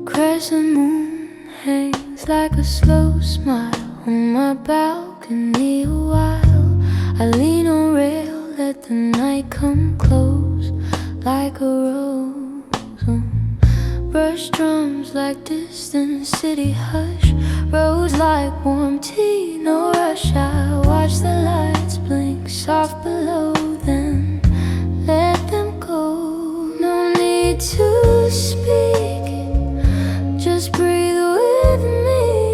Crescent moon hangs like a slow smile on my balcony a while. I lean on rail, let the night come close like a rose. Brush drums like distant city hush, roads like warm tea, no rush. I watch the lights blink soft below, then let them go. No need to speak, just breathe with me.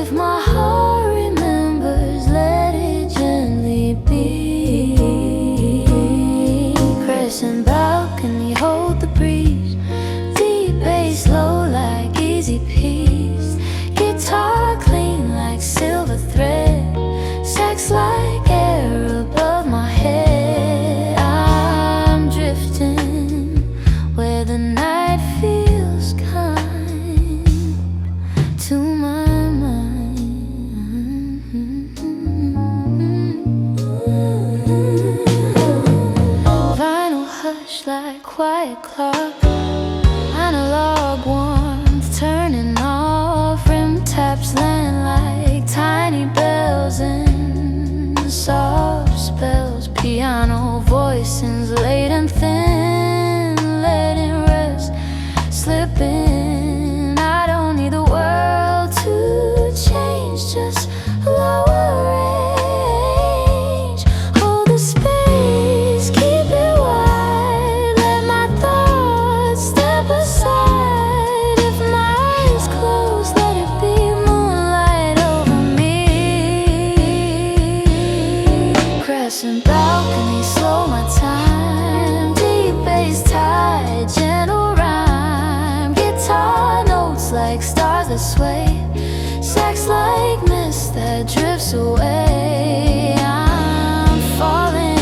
If my heart remembers, let it gently be. Crescent balcony, hold the breeze. Deep bass, low like easy peas. Guitar clean like silver thread. Sex like air above my head. I'm drifting where the night feels kind to my mind. Vinyl hush like quiet clock. Analog warmth turning off. Rim taps land like tiny bells and soft spells. Piano voicings late and thin, letting rest slip in. I don't need the world to change, just lower range. Hold the space, keep it wide. Let my thoughts step aside. If my eyes close, let it be moonlight over me. Crescent balcony, slow my time. Deep bass tide, gentle rhyme. Guitar notes like stars that sway. Sex like mist that drifts away. I'm falling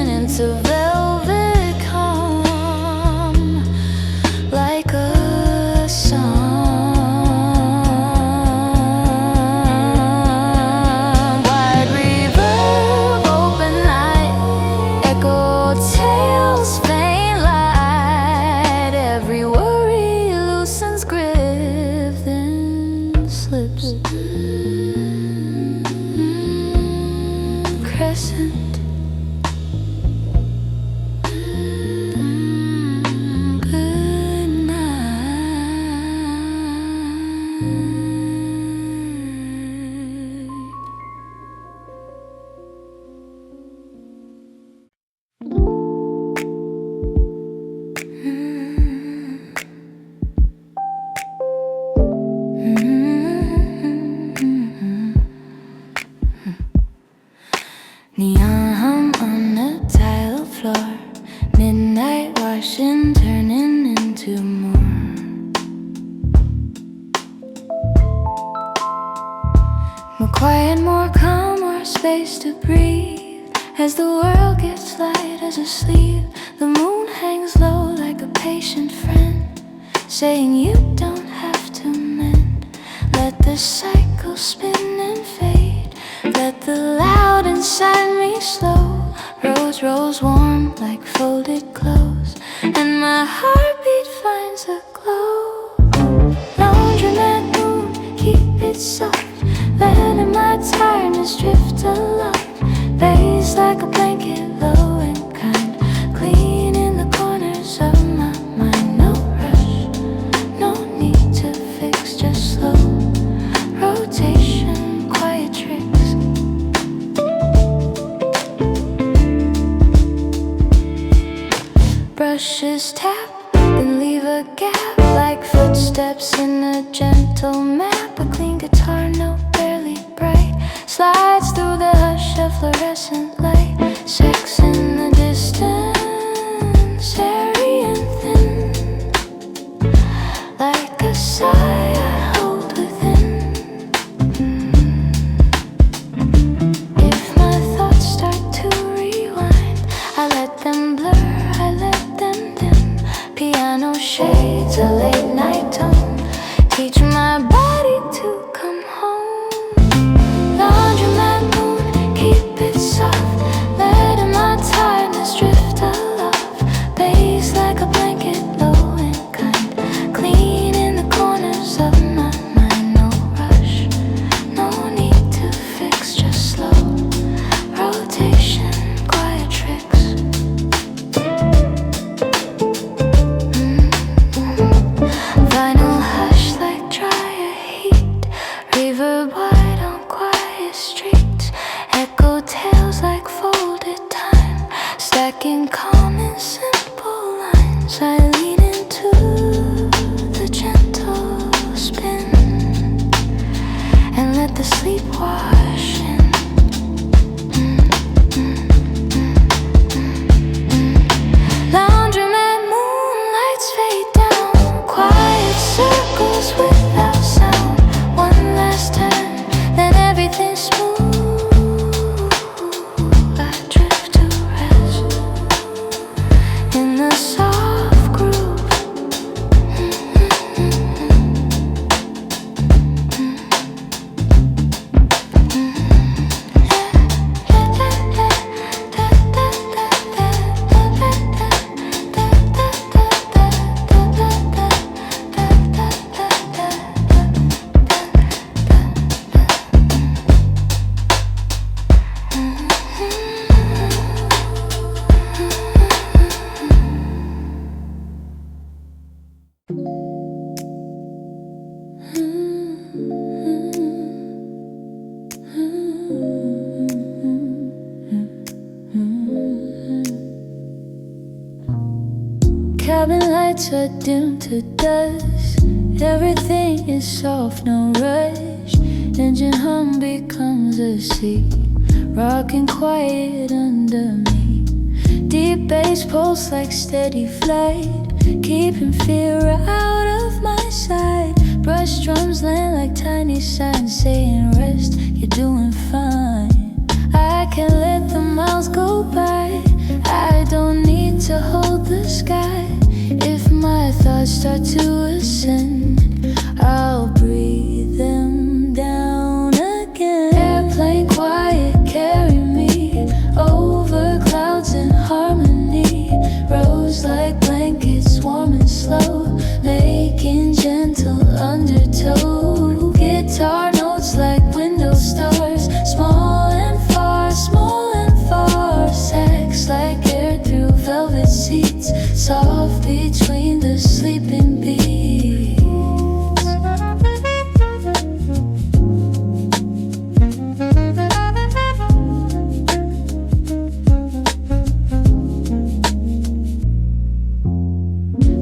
into velvet calm like a song. Wide reverb, open night. Echo tales, faint light. Every worry loosens grip, then slips. Crescent. Good night. Neon on the tile floor. Midnight washing, turning into more. More quiet, more calm, more space to breathe. As the world gets light as a sleep, the moon hangs low like a patient friend, saying you don't have to mend. Let the cycle spin and fade. Let the loud inside me slow. Rose rolls warm like folded clothes, and my heartbeat finds a glow. Laundromat moon, keep it soft. Letting my tiredness drift along. Bass like a blanket, low and kind. Cleaning the corners of my mind. No rush, no need to fix, just slow rotation, quiet tricks. Brushes tap, then leave a gap like footsteps in a gentle map. A clean guitar note, barely bright, slides through the hush of fluorescent light. Sex in the distance, airy and thin, like a sigh I hold within. If my thoughts start to rewind, I let them blur, I let them dim. Piano shades, a late night tone, teach my body to come home. Laundromat moon, keep it soft, letting my tiredness drift aloft. Bass like a blanket, low and kind, cleaning the corners of my mind. No rush, no need to fix, just slow rotation, quiet tricks. Vinyl hush like dryer heat, reverb wide on quiet streets, echo tales like folded time, stacking calm and simple lines. I lean into the gentle spin and let the sleep wash in. Laundromat moonlights fade down, quiet circles without sound. One last turn, then everything's smooth. I drift to rest in the soft groove. Cabin lights are dim to dusk, everything is soft, no rush. Engine hum becomes a seat, rocking quiet under me. Deep bass pulse like steady flight, keeping fear out of my sight. Brush drums land like tiny signs saying rest, you're doing fine. I can't let the miles go by, I don't need to hold the sky. If my thoughts start to ascend, I'll breathe them down again. Airplane quiet, carry me over clouds in harmony. Roads like blankets, warm and slow, making gentle undertow. Guitar notes like window stars, small and far, small and far. Sax like air through velvet seats, soft between the sleeping beats.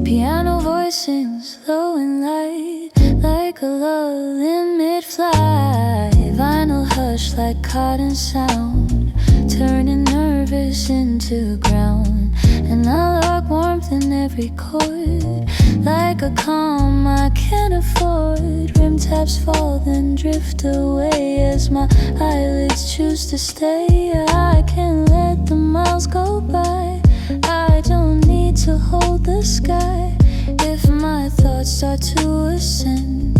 Piano voice sings low and light, like a lull in mid-flight. Vinyl hush like cotton sound, turning nervous into ground. And I lock warmth in every chord, like a calm I can't afford. Rim taps fall then drift away as my eyelids choose to stay. I can't let the miles go by, I don't need to hold the sky. If my thoughts start to ascend,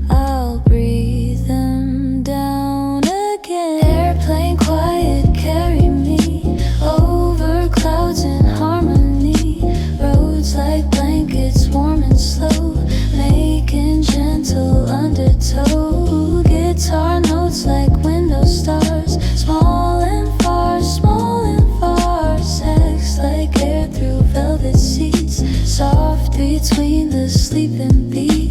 I'll breathe them down again. Airplane quiet, carry me over clouds in harmony. Roads like blankets, warm and slow, making gentle undertow. Guitar notes like window stars, small and far, small and far. Sax like air through velvet seats, soft between the sleeping beats.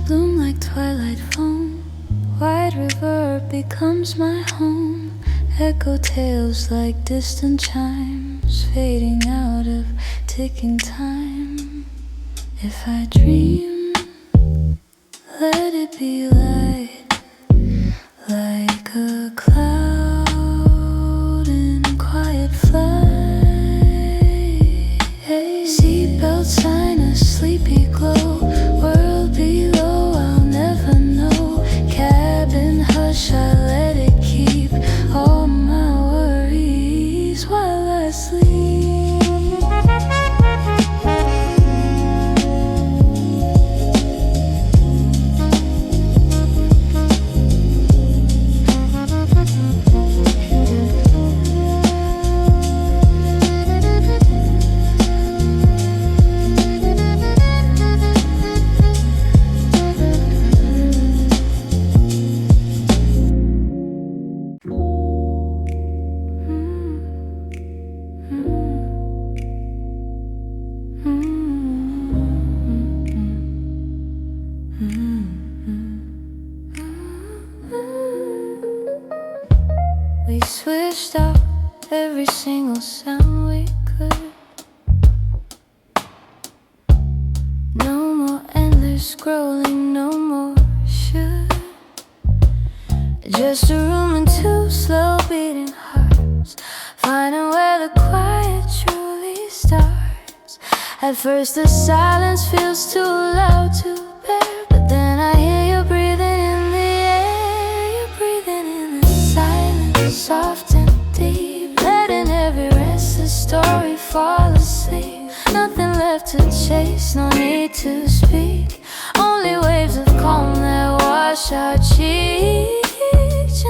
Bloom like twilight foam, wide reverb becomes my home. Echo tales like distant chimes, fading out of ticking time. If I dream, let it be light, like a cloud in quiet flight. Seatbelt sign a sleepy glow, switched out every single sound we could. No more endless scrolling, no more should. Just a room and two slow beating hearts, finding where the quiet truly starts. At first the silence feels too loud to bear, but then I hear you breathing in the air. You're breathing in the silence, soft and deep, letting every restless story fall asleep. Nothing left to chase, no need to speak, only waves of calm that wash our cheeks.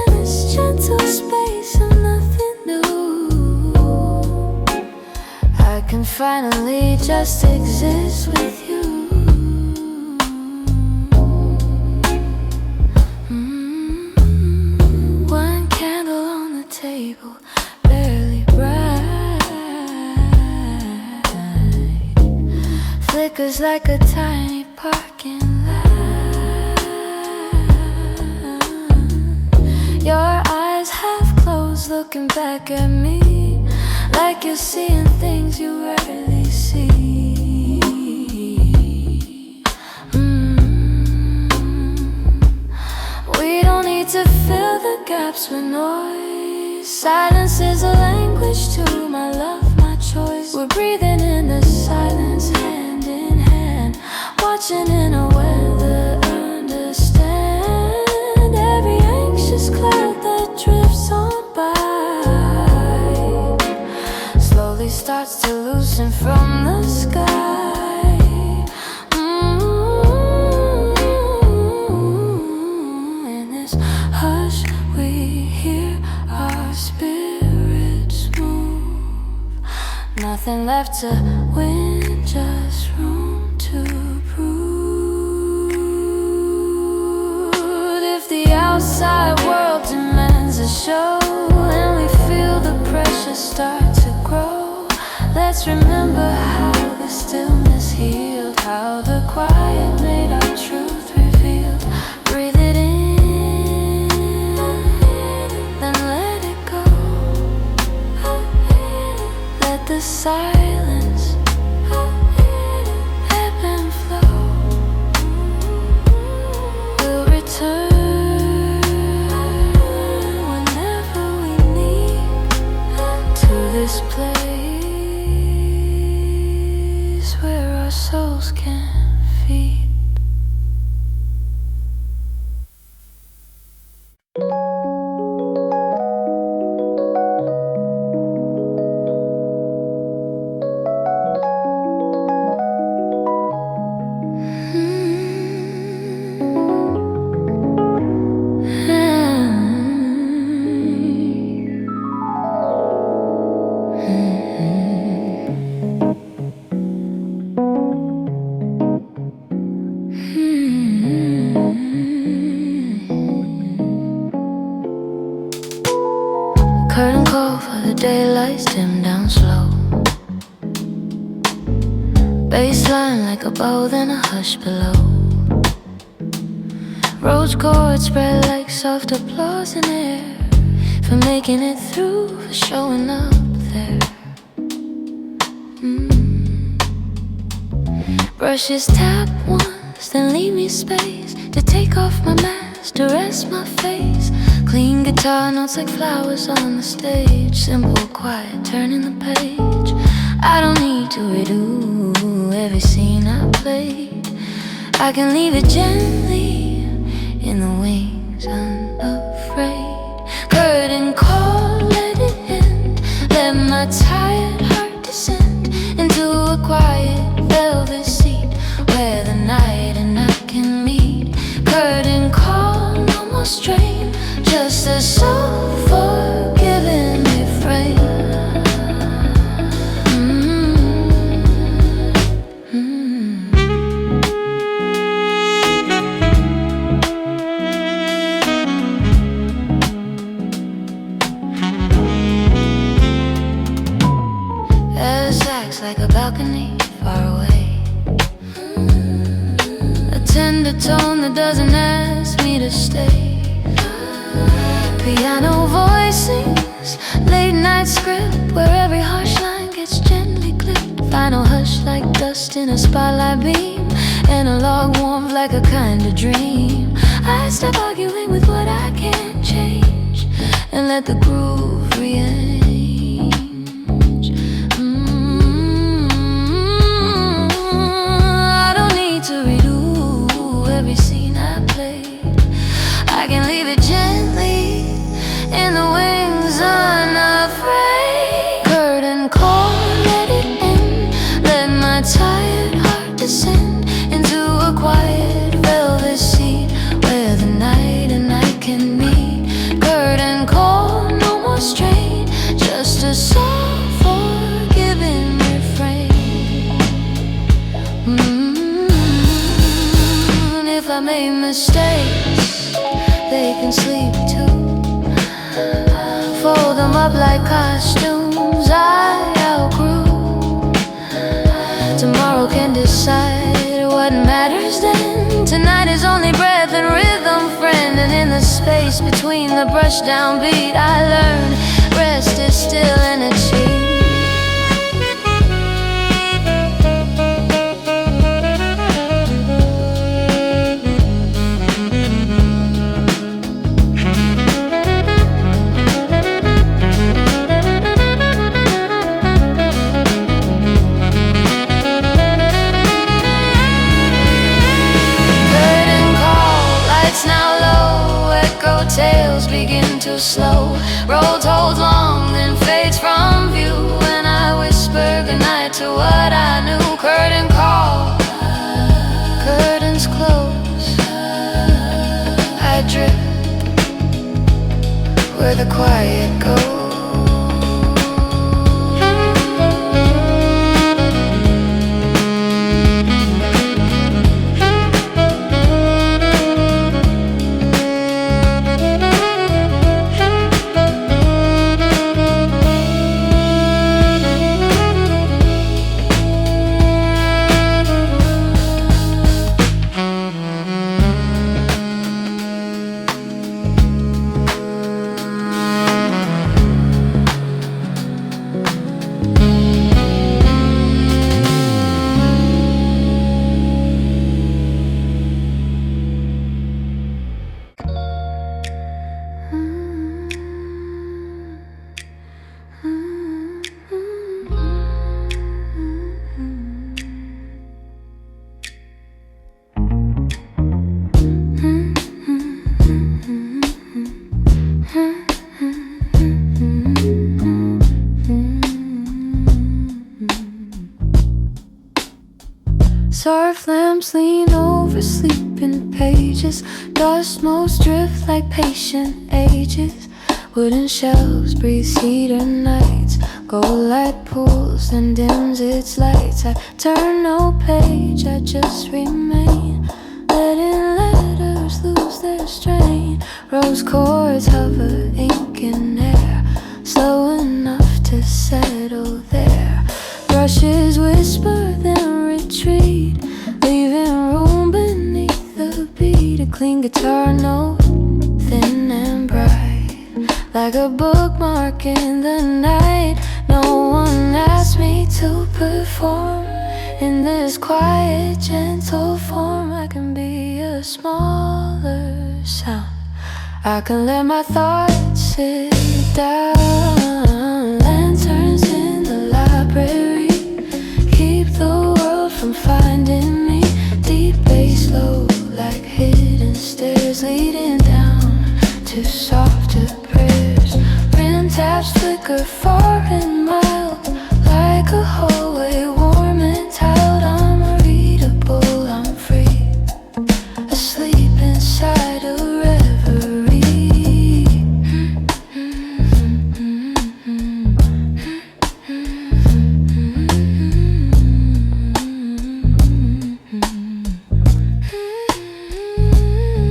In this gentle space of nothing new, I can finally just exist with you. One candle on the table, barely bright, flickers like a tiny parking lot. Your eyes half closed, looking back at me, like you're seeing things you rarely see. We don't need to fill the gaps with noise. Silence is a language to my love, my choice. We're breathing in the silence, hand in hand, watching in a weather understand every anxious cloud that drifts on by, slowly starts to loosen from the sky. In this hush we hear our spirits move. Nothing left to win, just room to brood. If the outside world demands a show and we feel the pressure start to grow, let's remember how the stillness healed, how the quiet made our truth revealed. Breathe it in, then let it go. Let the silence ebb and flow. We'll return whenever we need to this place where our souls can feed. Curtain call for the daylights dim down slow. Baseline like a bow, then a hush below. Rose chords spread like soft applause in air, for making it through, for showing up there. Brushes tap once, then leave me space to take off my mask, to rest my face. Clean guitar notes like flowers on the stage, simple, quiet, turning the page. I don't need to redo every scene I played. I can leave it gently in the wings, unafraid. Curtain call, let it end. Let my tired heart descend into a quiet velvet seat where the night and I can meet. Curtain call, no more strain, just a self-forgiving refrain. Like a balcony far away, a tender tone that doesn't ask me to stay. Piano voice sings Late night script where every harsh line gets gently clipped. Final hush like dust in a spotlight beam. Analog warmth like a kind of dream. I stop arguing with what I can't change and let the groove rearrange. I don't need to redo every scene I played. I can leave it gently in the wings unafraid. Curtain call, let it in. Let my tired heart descend into a quiet velvet seat where the night and I can meet. Curtain call, no more strain, just a soft forgiving refrain. If I made mistakes, they can sleep too. Fold them up like costumes I outgrew. Tomorrow can decide what matters then. Tonight is only breath and rhythm, friend. And in the space between the brush down beat, I learned rest is still an achievement. Tales begin to slow. Road tolls long, then fades from view. When I whisper goodnight to what I knew. Curtain call, curtains close. I drift where the quiet goes. Surf lamps lean over sleeping pages. Dust motes drift like patient ages. Wooden shelves breathe cedar nights. Gold light pulls and dims its lights. I turn no page, I just remain, letting letters lose their strain. Rose chords hover, ink in air, slow enough to settle there. Brushes whisper, then retreat, leaving room beneath the beat. A clean guitar note, thin and bright, like a bookmark in the night. No one asked me to perform in this quiet, gentle form. I can be a smaller sound, I can let my thoughts sit down. Lanterns in the library keep the world from finding me. Deep bass low like hidden stairs leading down to softer prayers. Rim taps flicker far and mild like a hallway warm and tiled. I'm unreadable, I'm free, asleep inside a reverie.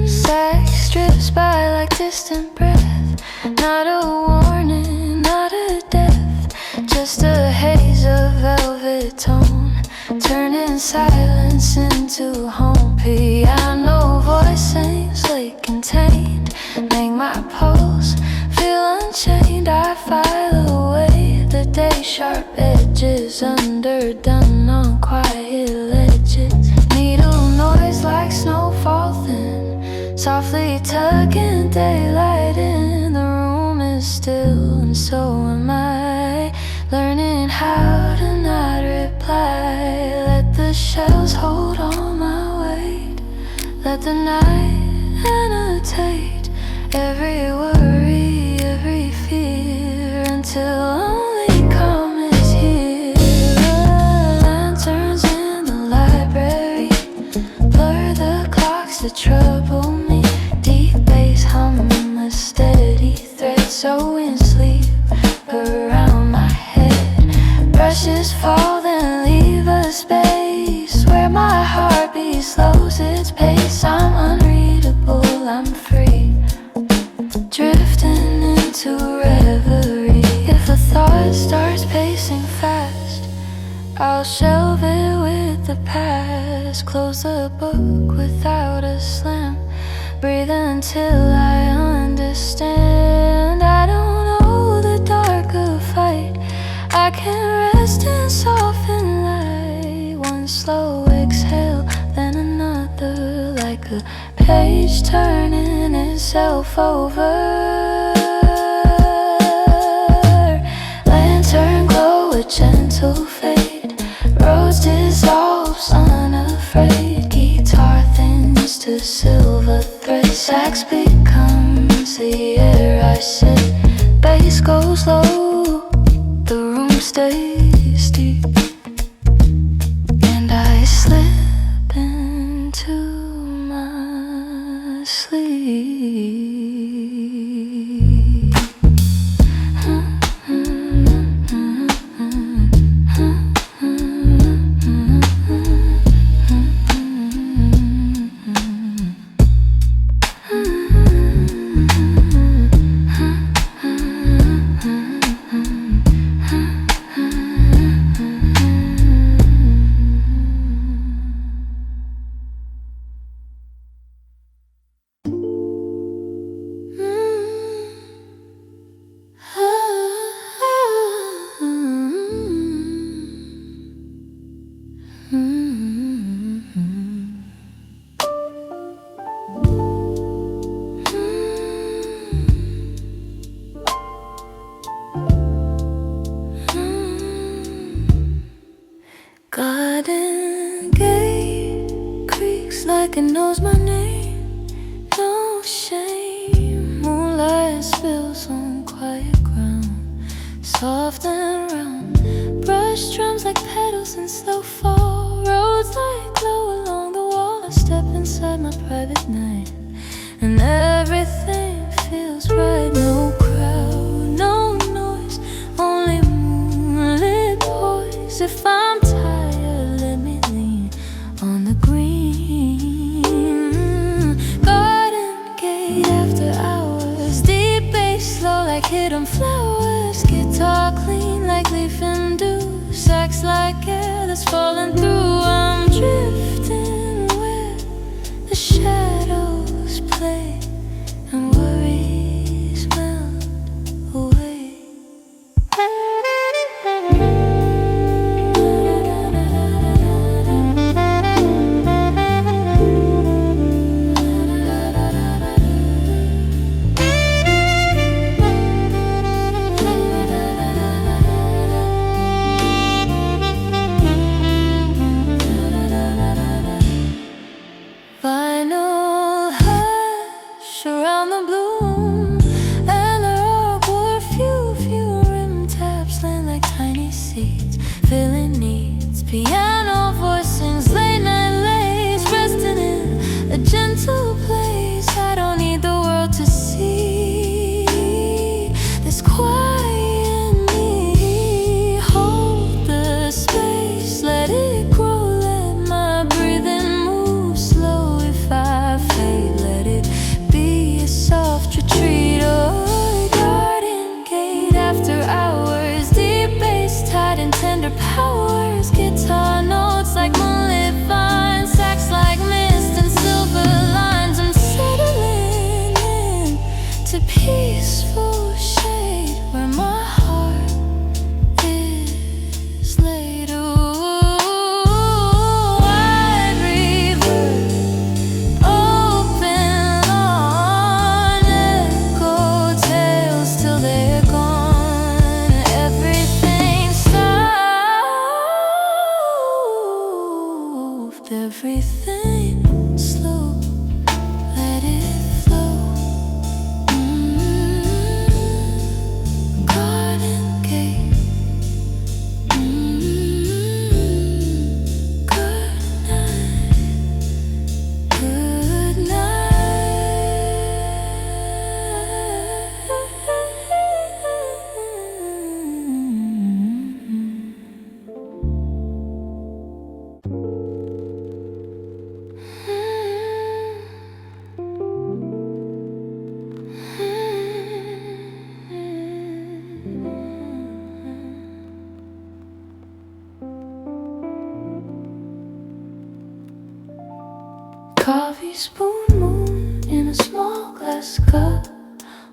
Sex drifts by like distant breath, not a warning, not a death, just a haze of velvet tone, turning silence into home. Piano voice sings like contained, make my pulse feel unchained. I sharp edges underdone on quiet ledges. Needle noise like snow falling, softly tugging daylight in. The room is still and so am I, learning how to not reply. Let the shells hold all my weight, let the night annotate every worry, every fear, until only calm is here. Lanterns in the library blur the clocks that trouble me. Deep bass hum a steady thread, sewing sleep around my head. Brushes fall then leave a space where my heartbeat slows its pace. I'm unreadable, I'm free, drifting into reverie. If a thought starts pacing fast, I'll shelve it with the past. Close the book without a slam, breathe until I understand. I don't know the dark of fight, I can rest in soften light. One slow exhale, then another, like a page turning itself over. Lantern glow, a gentle fade, rose dissolves unafraid. Guitar thins to silver thread, sax becomes the air I sit. Bass goes low, the room stays deep, and I slip into my sleep. Garden gate creaks like it knows my name. No shame, moonlight spills on quiet ground, soft and round. Brush drums like petals in slow fall, roads like glow along the wall. I step inside my private night, and everything feels right. No crowd, no noise, only moonlit poise. If I'm tired, let me lean on the green. Garden gate after hours, deep bass slow like hidden flowers. Guitar clean like leaf and dew, sax like air that's falling through. I'm drifting where the shadows play, Coffee spoon moon in a small glass cup,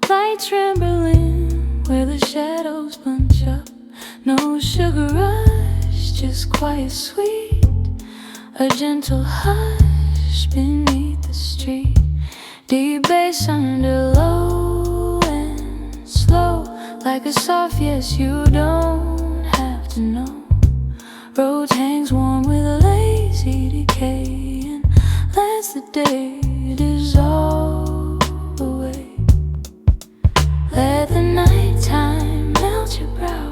lights trembling where the shadows bunch up. No sugar rush, just quiet sweet, a gentle hush beneath the street. Deep bass under low and slow, like a soft yes you don't have to know. Road hangs warm with a lazy decay and lets the day dissolve away. Let the nighttime melt your brow.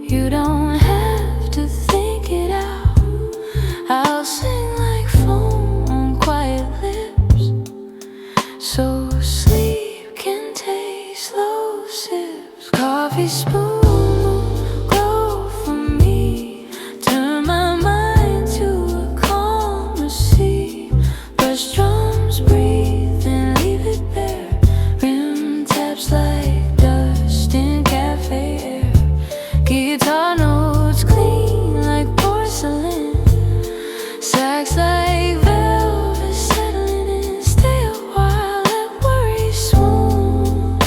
You don't have to think it out. I'll sing like foam on quiet lips, so sleep can take slow sips. Coffee spoon glow for me, turn my mind to a calmer sea. Brush drums breathe and leave it bare, rim taps like dust in cafe air. Guitar notes clean like porcelain, sax like velvet settling in. Stay a while, let worry swoon.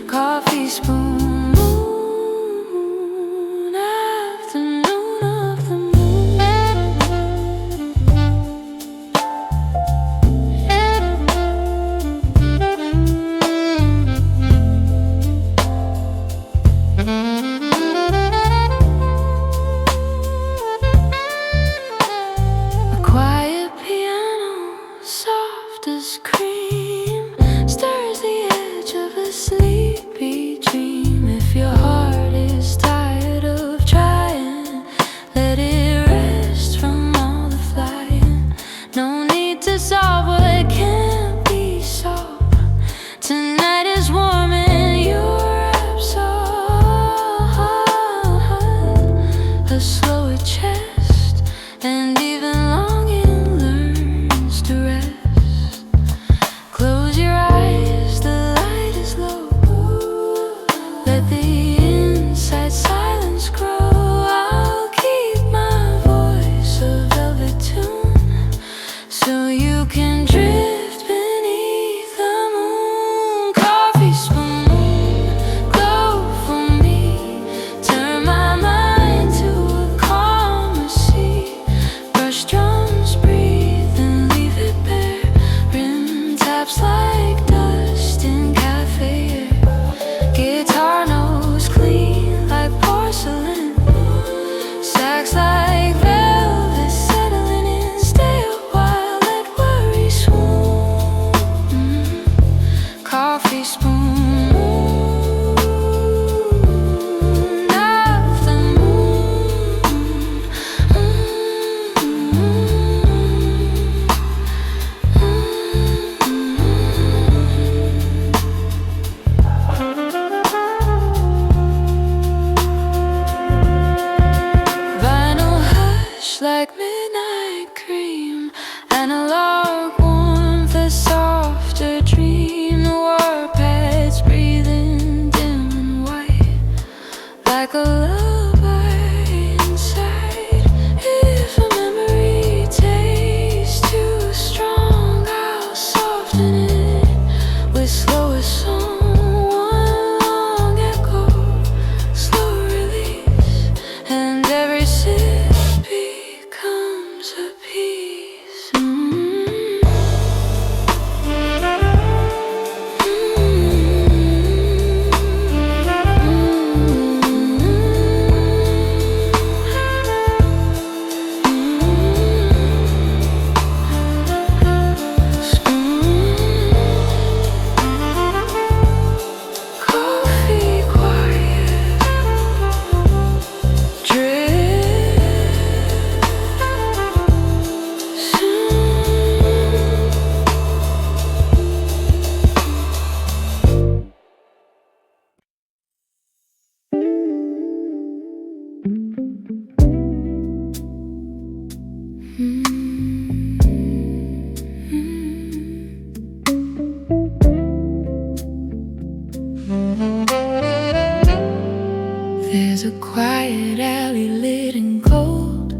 Coffee spoon moon, afternoon of the moon. A quiet piano, soft as cream, stirs the edge of a sleepy dream. If your heart is tired of trying, let it rest from all the flying. No need to solve what can't be solved. Tonight is warm and you're absolved. A slower chest and even longing learns to rest. Close your eyes, the light is low. Let the inside silence grow. I'll keep my voice a velvet tune, so you can drift beneath the moon. Coffee spoon glow for me, turn my mind to a calmer sea. Brush drums breathe and leave it bare, rim taps like dust in cafe air. Guitar notes clean like porcelain, sax like velvet settling in. Stay a while, let worry swoon. Coffee spoon of the moon. Vinyl hush like midnight cream, analog warmth, a softer dream. The warpads breathing dim and white, like a lullaby inside. If a memory tastes too strong, I'll soften it with slower song. One long echo, slow release, and every sip becomes a piece. Coffee quiet, drift There's a quiet alley lit in gold,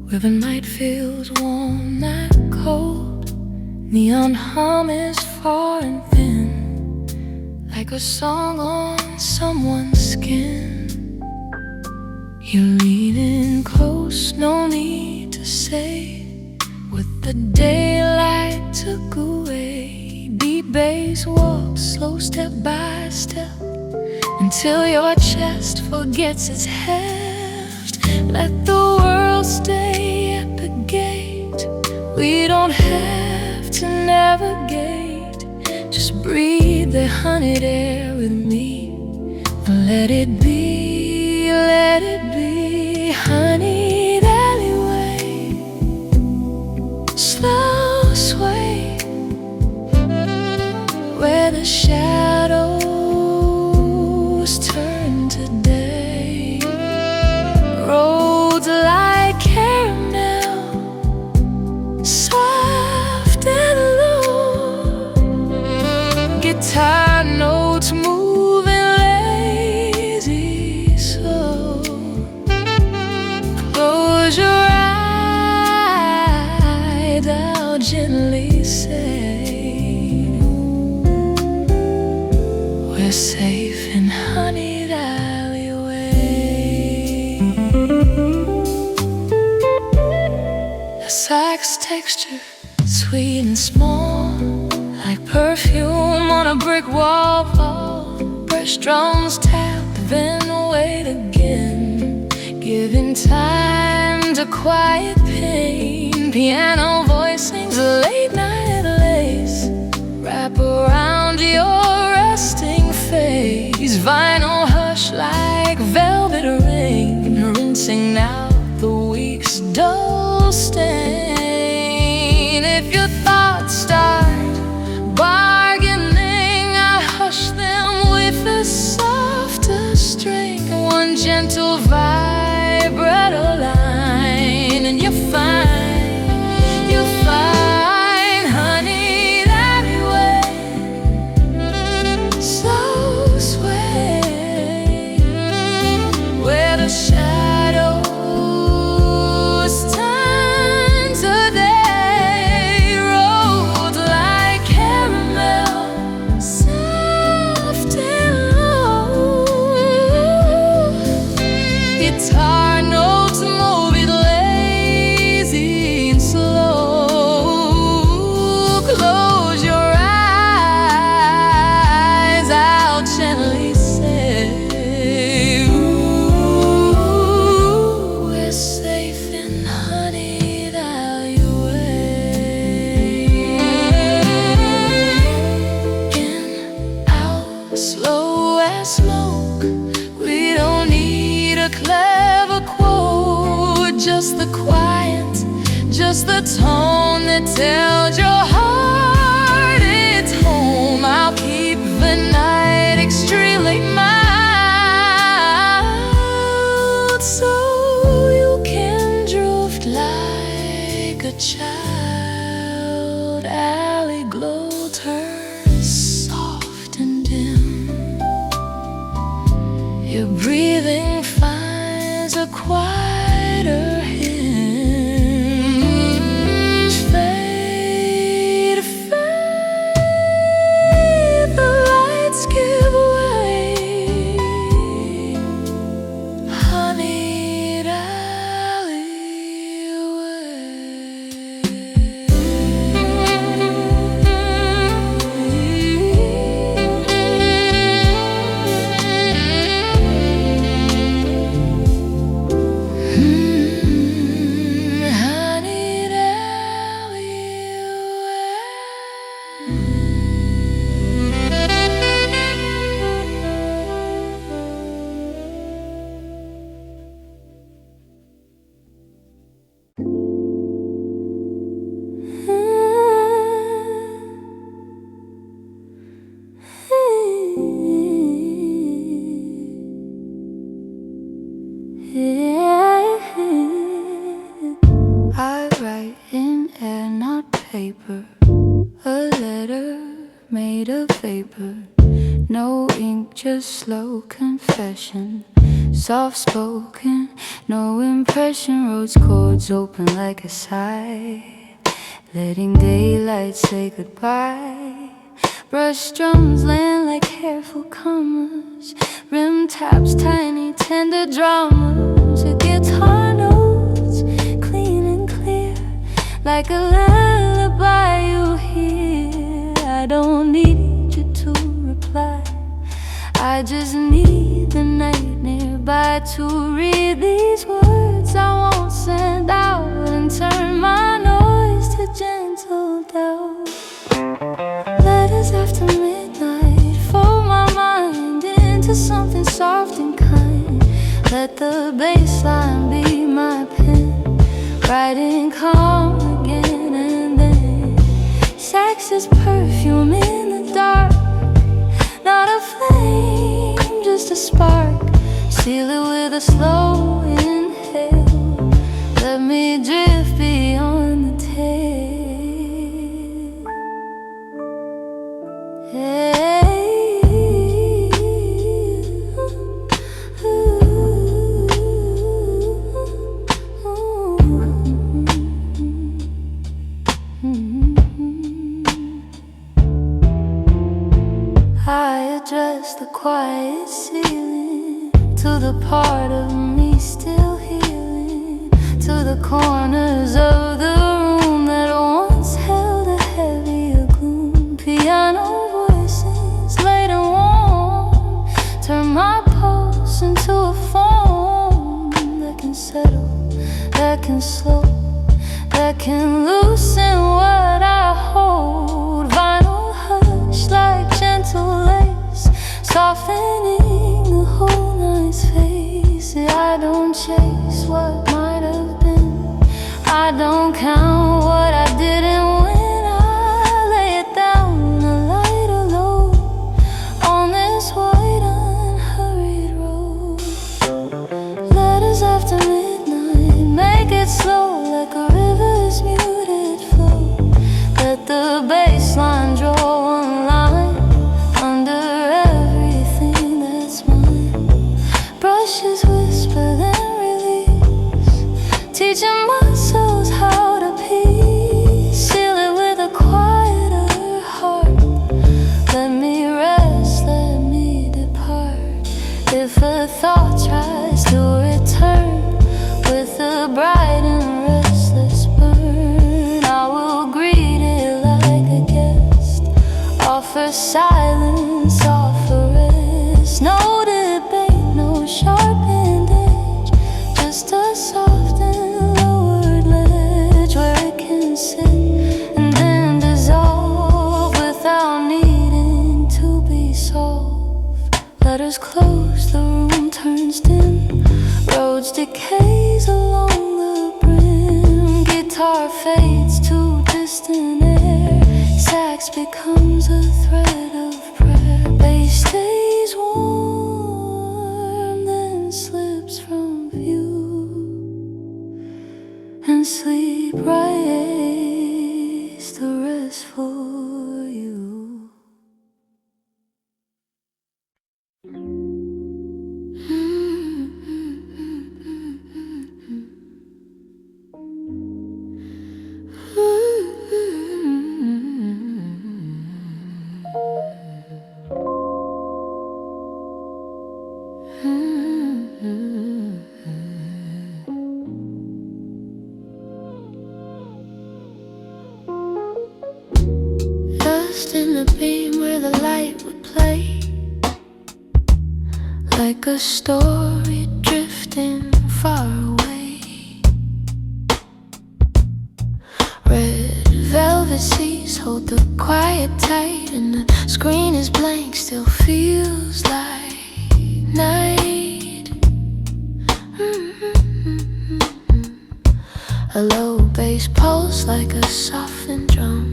where the night feels warm on that cold neon hum is far and thin, like a song on someone's skin. You're leaning close, no need to say what the daylight took away. Beat bass walks slow step by step until your chest forgets its heft. Let the world stay at the gate. We don't have to navigate. Just breathe the honeyed air with me. Let it be, honeyed alleyway. Slow sway where the shadows turn to day. Roads like caramel, soft and low. Guitar notes moving lazy slow. Close your eyes, I'll gently say we're safe in honeyed alleyway. The sax texture, sweet and small, like perfume on a brick wall. Brush drums tap, then wait again, giving time to quiet pain. Piano voice sings a late night lace, wrap around your resting face. Vinyl hush like velvet rain, rinsing out the week's dull stain. If your thoughts start bargaining, I hush them with a softer string, one gentle vibrato line, and you're fine. You'll find honey that way. Slow sway where the shadows turn to day. Roads like caramel, soft and low. Guitar notes morbid, lazy and slow. Close your eyes, I'll gently say, ooh, we're safe in honeyed alleyway. In, out, slow as smoke. We don't need a clever quote, just the quiet, just the tone that tells your heart it's home. I'll keep the night extremely mild, so you can drift like a child. Alley glow turns soft and dim. Your breathing finds a quieter hymn. Fade to fade, the lights give way. Honeyed honeyed I write in air, not paper, a letter made of vapor. No ink, just slow confession, soft spoken, No impression, roads chords open like a sigh, letting daylight say goodbye. Brush drums land like careful commas, rim taps tiny tender dramas. A guitar notes clean and clear, like a lullaby you hear. I don't need you to reply, I just need the night nearby to read these words I won't send out and turn my noise to gentle doubt. Letters after midnight fold my mind into something soft and kind. Let the bass line be my pen, writing calm again and then. Sex is perfume in the dark, not a flame, just a spark. Seal it with a slow inhale, let me drift beyond the tale. I address the quiet ceiling to the part of me still healing, to the corners of the room that once held a heavier gloom. Piano voices light and warm turn my pulse into a form that can settle, that can slow, that can loosen what I hold. Vinyl hush like gentle lace, softening the whole night's face. I don't chase what might have been, I don't count what I didn't when I lay it down a lighter load on this white unhurried road. Letters after midnight make it slow like a river's muted flow. Let the bass line draw one line under everything that's mine. Brushes whisper then release, teaching my souls how to peace. Seal it with a quieter heart, let me rest, let me depart. If a thought tries to return with a bright and restless burn, I will greet it like a guest, offer silence, offer rest. No debate, no sharpened edge, just a soft and lowered ledge where it can sit and then dissolve without needing to be solved. Letters close, the room turns dim, roads decays along the brim. Guitar fades to distant air, sax becomes a thread of prayer. Bass stays warm, then slips from view, and sleep writes the rest for you. Lost in the beam where the light would play, like a story drifting far away. Red velvet seas hold the quiet tight, and the screen is blank, still feels like night. A low bass pulse like a softened drum,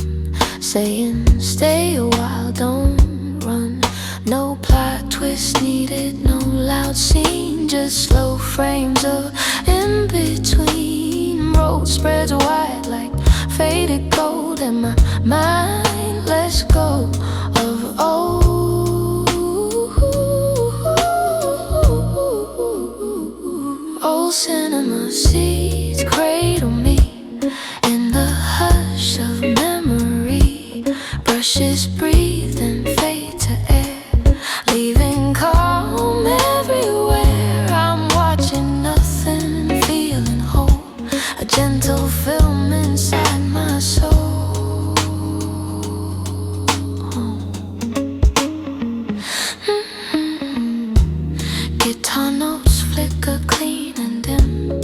saying stay a while, don't run. No plot twist needed, no loud scene, just slow frames of in between. Road spreads wide like faded gold, and my mind lets go of old cinema. Brushes breathe and fade to air, leaving calm everywhere. I'm watching nothing, feeling whole, a gentle film inside my soul. Guitar notes flicker clean and dim,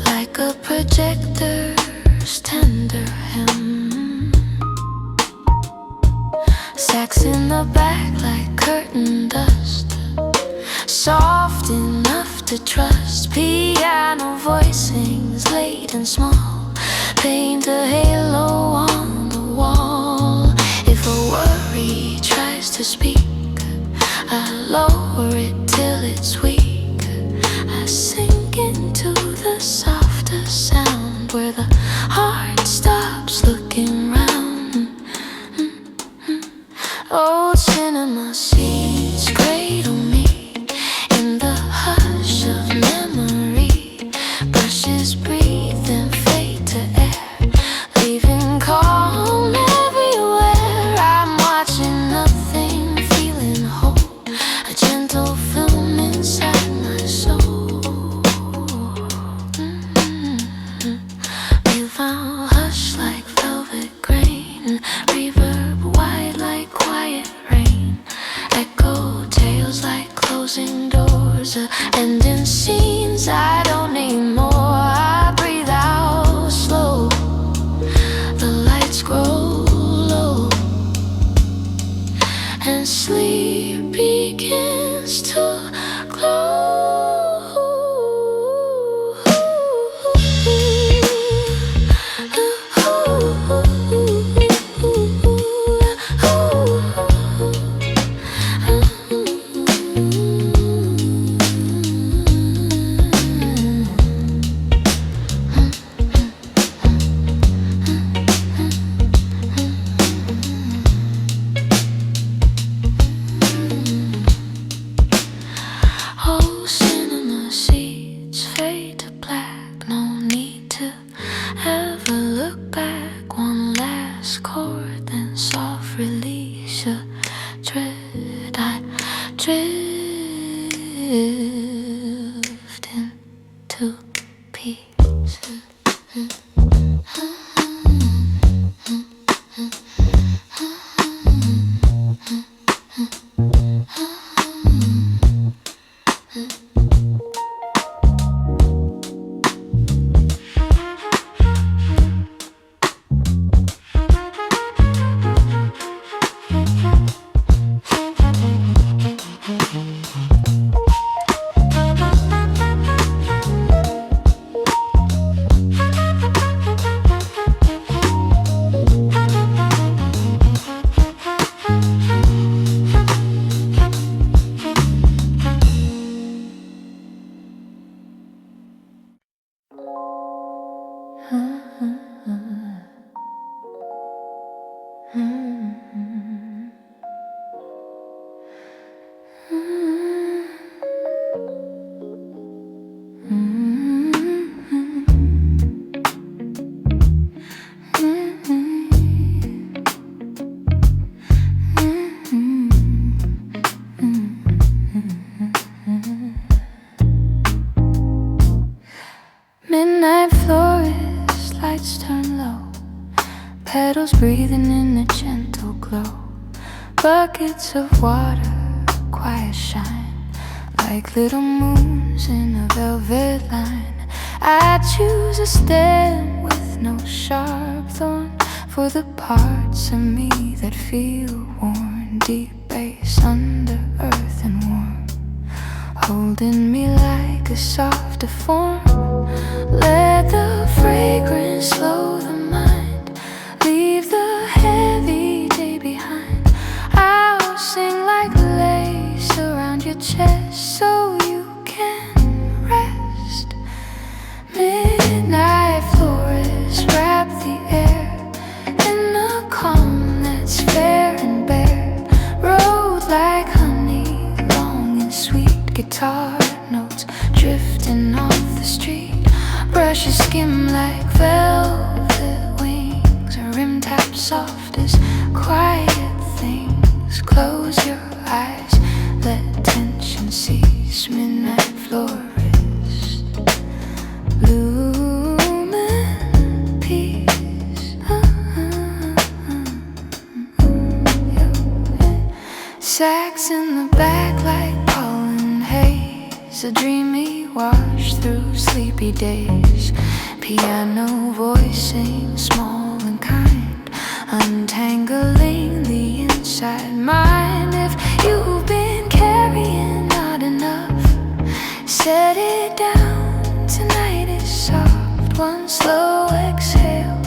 like a projector's tender hymn. Sax in the back like curtain dust, soft enough to trust. Piano voicings late and small, paint a halo on the wall. If a worry tries to speak, I lower it till it's weak. I sink into the softer sound where the heart stops looking round. Old cinema scenes cradle me in the hush of memory. Brushes breathe and fade to air, leaving calm everywhere. I'm watching nothing, feeling whole, a gentle film inside my soul. Meanwhile, hush like velvet grain, reverb wide like quiet rain, echo tales like closing doors, ending scenes I don't need more. I breathe out slow, the lights grow low, and sleep begins to glow. Oh, cinema seats fade to black, no need to ever look back. One last chord, then soft release, a dread. I drift into peace. Midnight florist, lights turn low, petals breathing in a gentle glow. Buckets of water, quiet shine, like little moons in a velvet line. I choose a stem with no sharp thorn, for the parts of me that feel worn. Deep bass under earth and warm, holding me like a softer form. Let the fragrance slow the mind, leave the heavy day behind. I'll sing like lace around your chest so you can rest. Midnight florist, wrap the air in a calm that's fair and bare. Road like honey, long and sweet. Guitar notes drifting off the street, brushes skim like velvet. lights in the back like pollen haze, a dreamy wash through sleepy days. Piano voicing small and kind, untangling the inside mind. If you've been carrying not enough, set it down, tonight is soft. One slow exhale,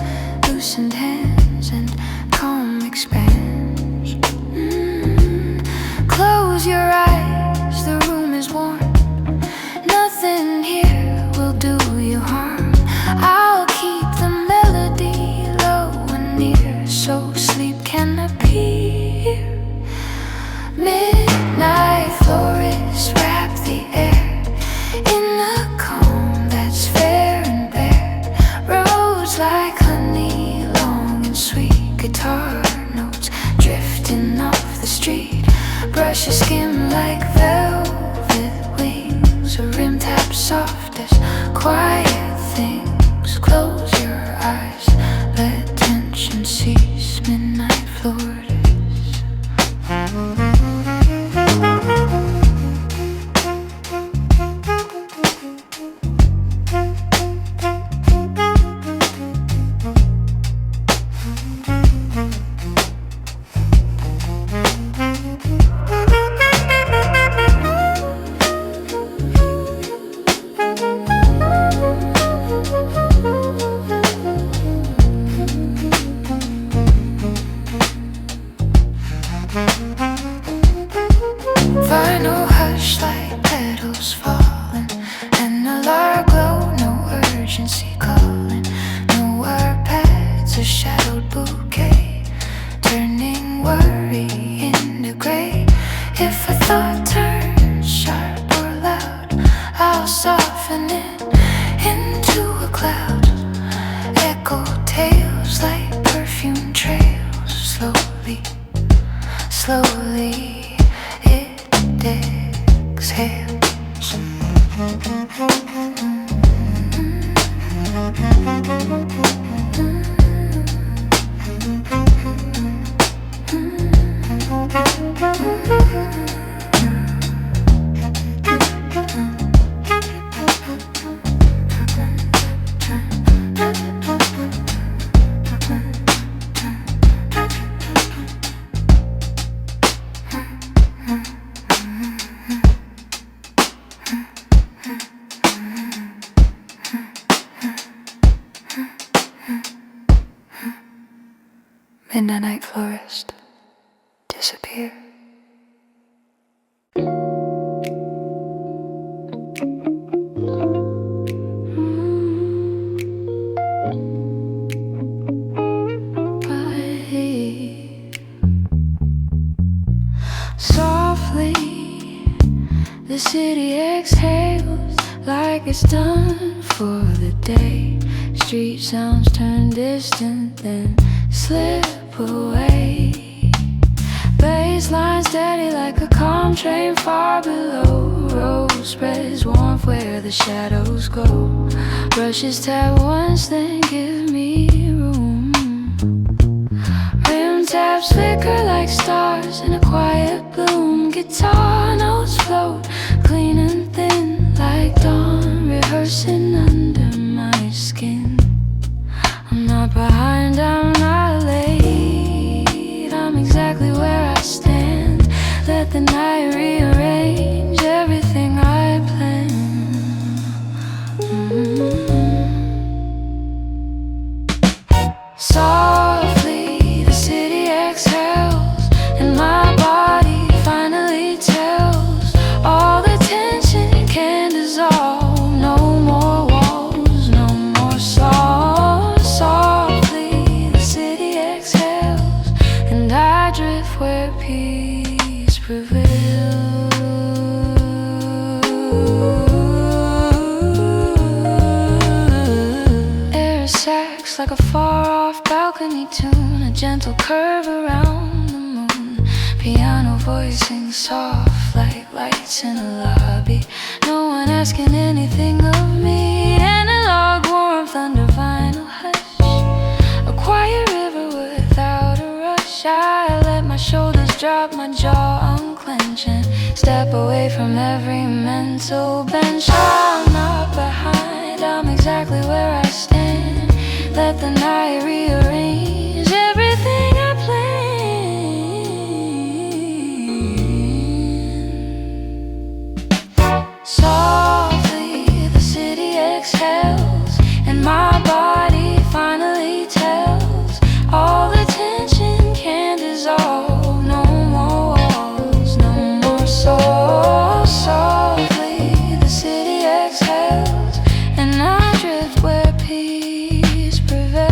loosened hands and calm expands. Close your eyes, the room is warm. Nothing here will do you harm. I'll keep the melody low and near, so sleep can appear. Midnight florists wrap the air in a calm that's fair and bare. Roads like honey, long and sweet. Guitar notes drifting off the street. Brush your skin like velvet wings. A rim tap soft as quiet things. Close your eyes, let tension cease. Midnight florists. Final hush like petals falling, and a lark glow, no urgency calling. No word pads, a shadowed bouquet, turning worry into grey. If a thought turns sharp or loud, I'll soften it into a cloud. Echo tales like perfume trails, slowly, slowly exhales. Midnight florist, disappear. Softly, the city exhales like it's done for the day. Street sounds turn distant, then slip away. Baseline steady like a calm train far below. Road spreads warmth where the shadows go. Brushes tap once, then give me room. Rim taps flicker like stars in a quiet bloom. Guitar notes float clean and thin like dawn, rehearsing under my skin. I'm not behind, I'm not late. I'm exactly where I stand. Let the night rearrange everything I planned. Softly, the city exhales, and my body finally tells. All the tension can dissolve. No more walls, no more songs. Softly, the city exhales, and I drift where peace prevails. Air sacs like a far-off balcony tune, a gentle curve around the moon. Piano voicing soft like lights in a lobby. No one asking anything of me. Analog warmth under vinyl hush, a quiet river without a rush. I let my shoulders drop, my jaw unclench. quench and step away from every mental bench. I'm not behind, I'm exactly where I stand. Let the night rearrange everything I planned. Softly the city exhales and my body finally tells all the tension can dissolve. No more walls, no more souls. Softly the city exhales and I drift where peace prevails.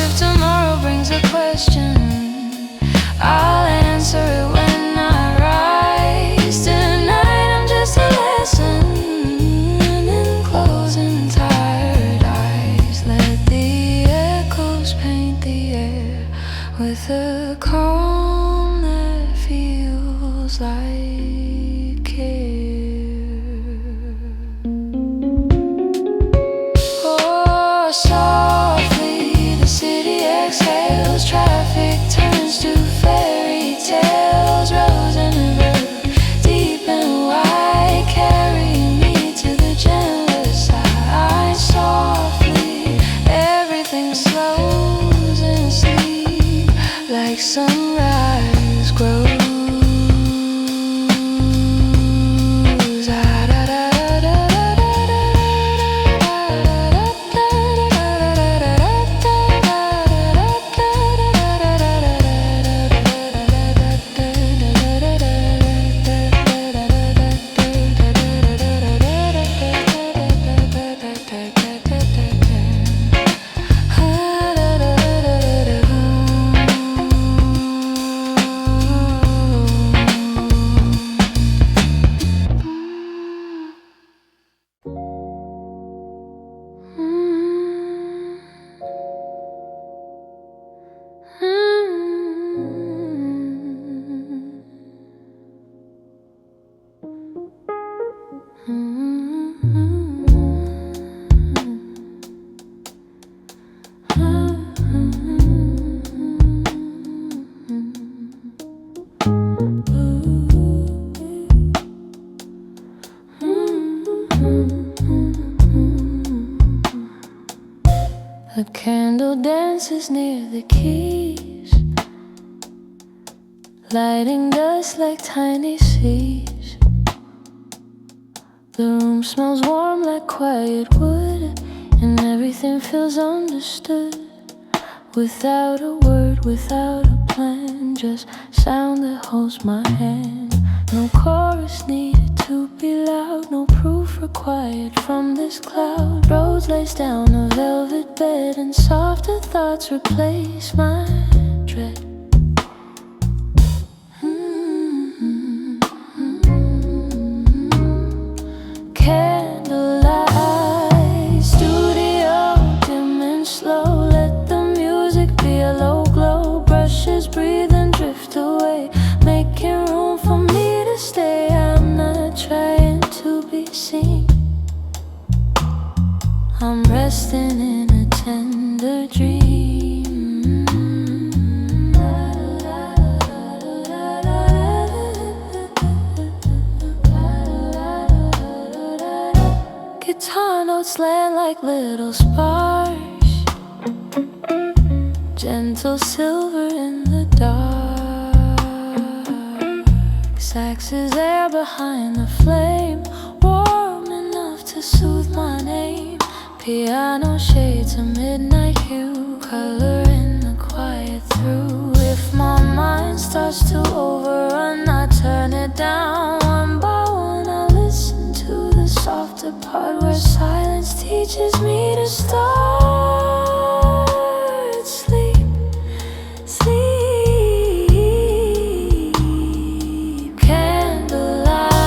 If tomorrow brings a question, I'll answer it when I rise. Tonight I'm just a lesson in closing tired eyes. Let the echoes paint the air with a calm that feels like care. Oh, softly the city exhales. Traffic turns to fairy tales. Rose and river, deep and wide, carry me to the gentlest side. Softly everything slows in sleep, like sunrise grows. The candle dances near the keys, lighting dust like tiny seas. The room smells warm like quiet wood, and everything feels understood. Without a word, without a plan, just sound that holds my hand. No chorus needed to be loud, no proof required from this cloud. Rose lays down a velvet bed, and softer thoughts replace my dread. Candlelight, studio dim and slow. Let the music be a low glow. Brushes breathe and drift away, making room for me to stay. I'm not trying to be seen, I'm resting in a tender dream. Guitar notes land like little sparks, gentle silver in the dark. Sax is there behind the flame, warm enough to soothe my name. Piano shades a midnight hue, color in the quiet through. If my mind starts to overrun, I turn it down. One by one I listen to the softer part, where silence teaches me to start. Sleep, sleep. Candlelight,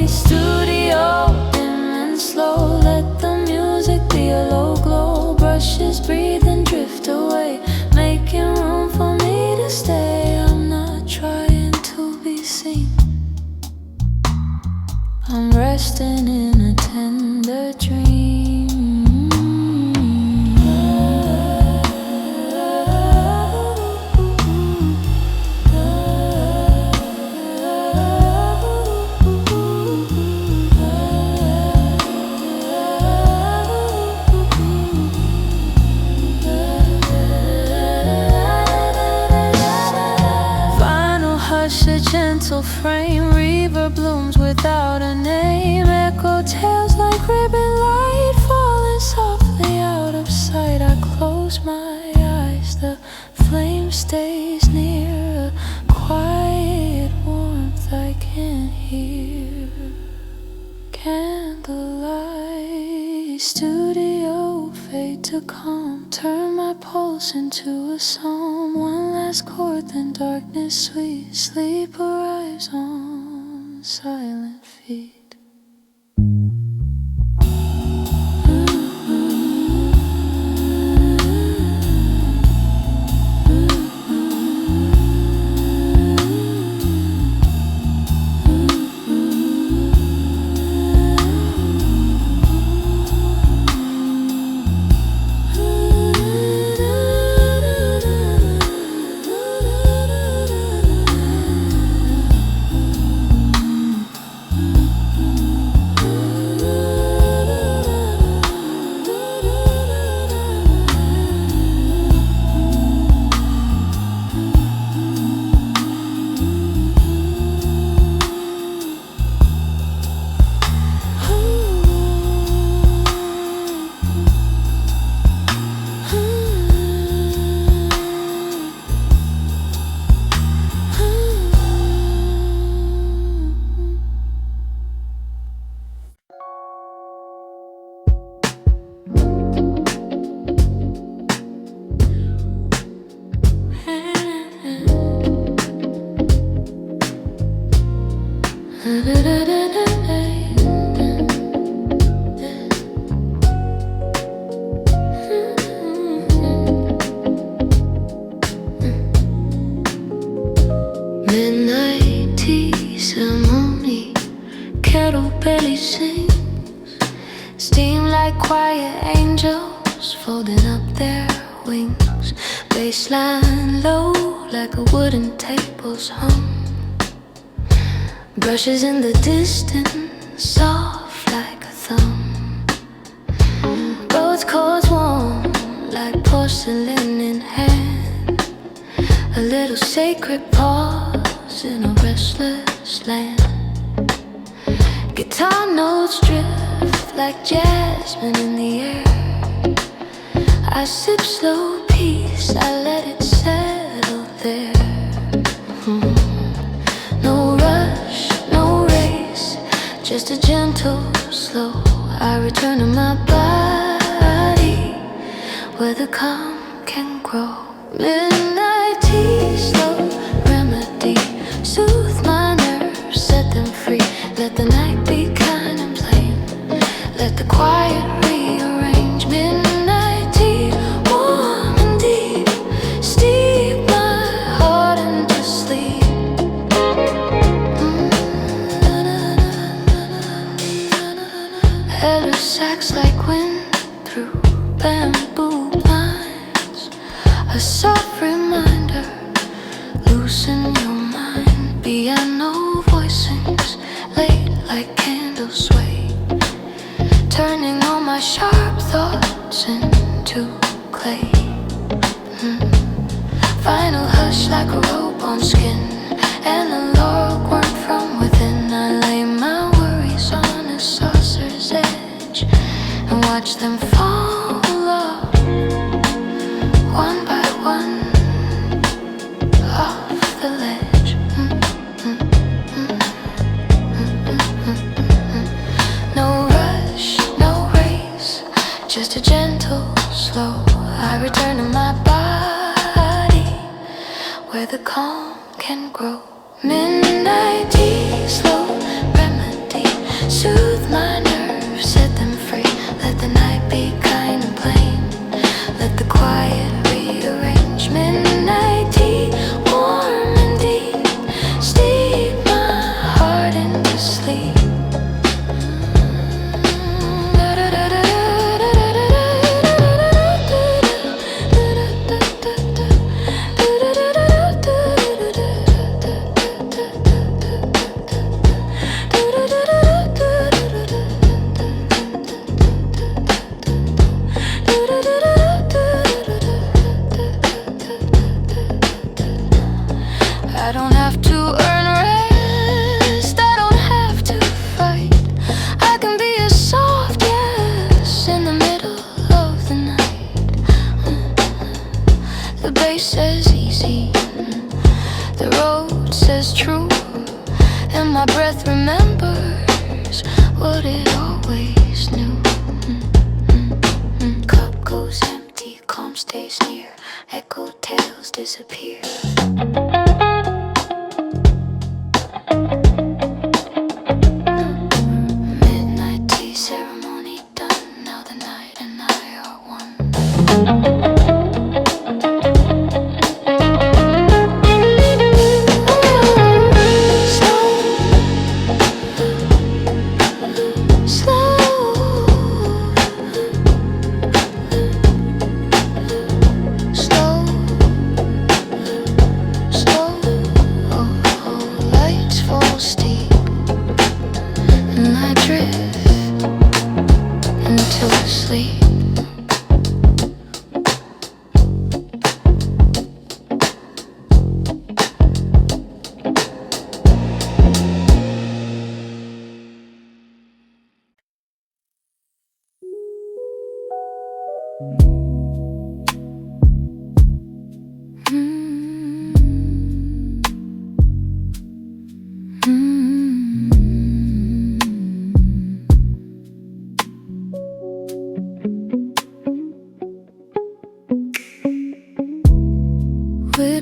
studio dim and slow. Let the music be a low glow. Brushes breathe and drift away, making room for me to stay. I'm not trying to be seen, I'm resting in a tender dream. like ribbon light falling softly out of sight. I close my eyes, the flame stays near, a quiet warmth I can hear. Candlelight, studio fade to calm, turn my pulse into a psalm. One last chord, then darkness sweet, sleep arrives on silent feet. Midnight tea ceremony, kettle belly sings, steam like quiet angels folding up their wings. Baseline low like a wooden table's hum, brushes in the distance, soft like a thumb. Both chords warm like porcelain in hand, a little sacred pause in a restless land. Guitar notes drift like jasmine in the air. I sip slow peace, I let it settle there. No rush, no race, just a gentle slow. I return to my body where the calm can grow. Midnight tea, slow remedy, soothe my nerves, set them free. Let the night be kind and plain, let the quiet rearrange. Midnight tea, warm and deep, steep my heart into sleep. Hello sax like wind through bamboo blinds, a soft reminder, loosen your mind. Piano voicings, late like candles sway, turning all my sharp thoughts into clay. Final hush like a rope on skin, and a laurel worm from within. I lay my worries on a saucer's edge and watch them fall off, one by one, off the ledge. No rush, no race, just a gentle slow. I return to my body where the calm can grow. Midnight tea, slow remedy, soothe my nerves, set them free. Let the night be kind and plain, let the quiet rearrange. Midnight tea, warm and deep, steep my heart into sleep. thought it always knew. Cup goes empty, calm stays near, echo tales disappear. Midnight tea ceremony done, now the night and I are one.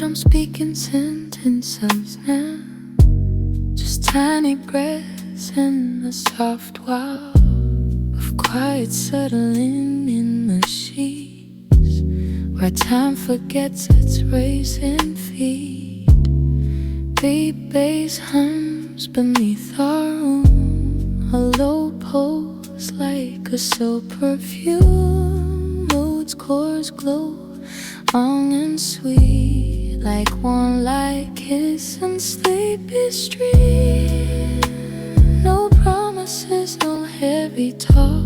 I'm speaking sentences now, just tiny breaths in the soft wow of quiet settling in the sheets, where time forgets its racing feet. Beat bass hums beneath our room, a low pulse like a soap perfume. Moods, chords glow long and sweet, like one light kiss and sleepy street. No promises, no heavy talk,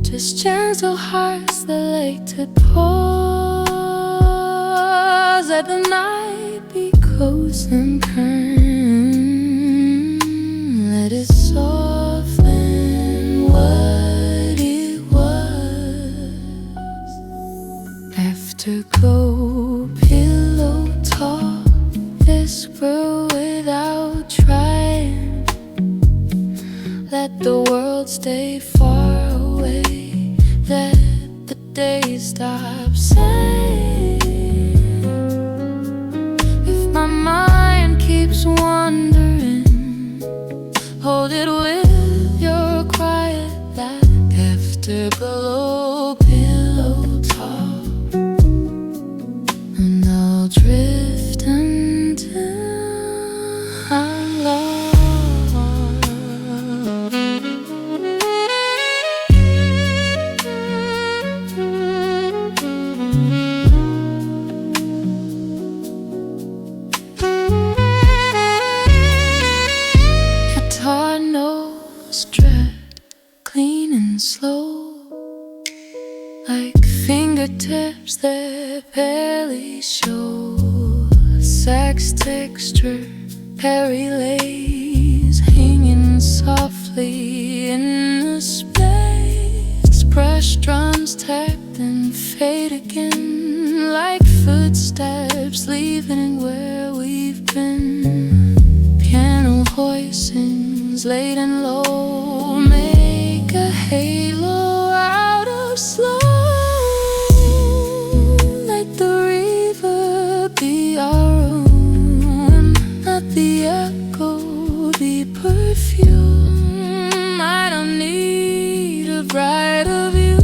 just gentle hearts that like to pause. Let the night be close and kind, let it soften what it was. Afterglow, pillow talk, whisper without trying. Let the world stay far away, let the day stop sighing. If my mind keeps wandering, hold it with your quiet laugh. Afterglow, pillow talk, and I'll drift until I'm lost. Guitar notes tread clean and slow, like fingertips that barely show. Sax texture, hairy lace, hanging softly in the space. Brush drums tapped and fade again, like footsteps leaving where we've been. Piano voicings late and low, make a halo out of slow. Let the river be our own, let the echo be perfume. I don't need a brighter view,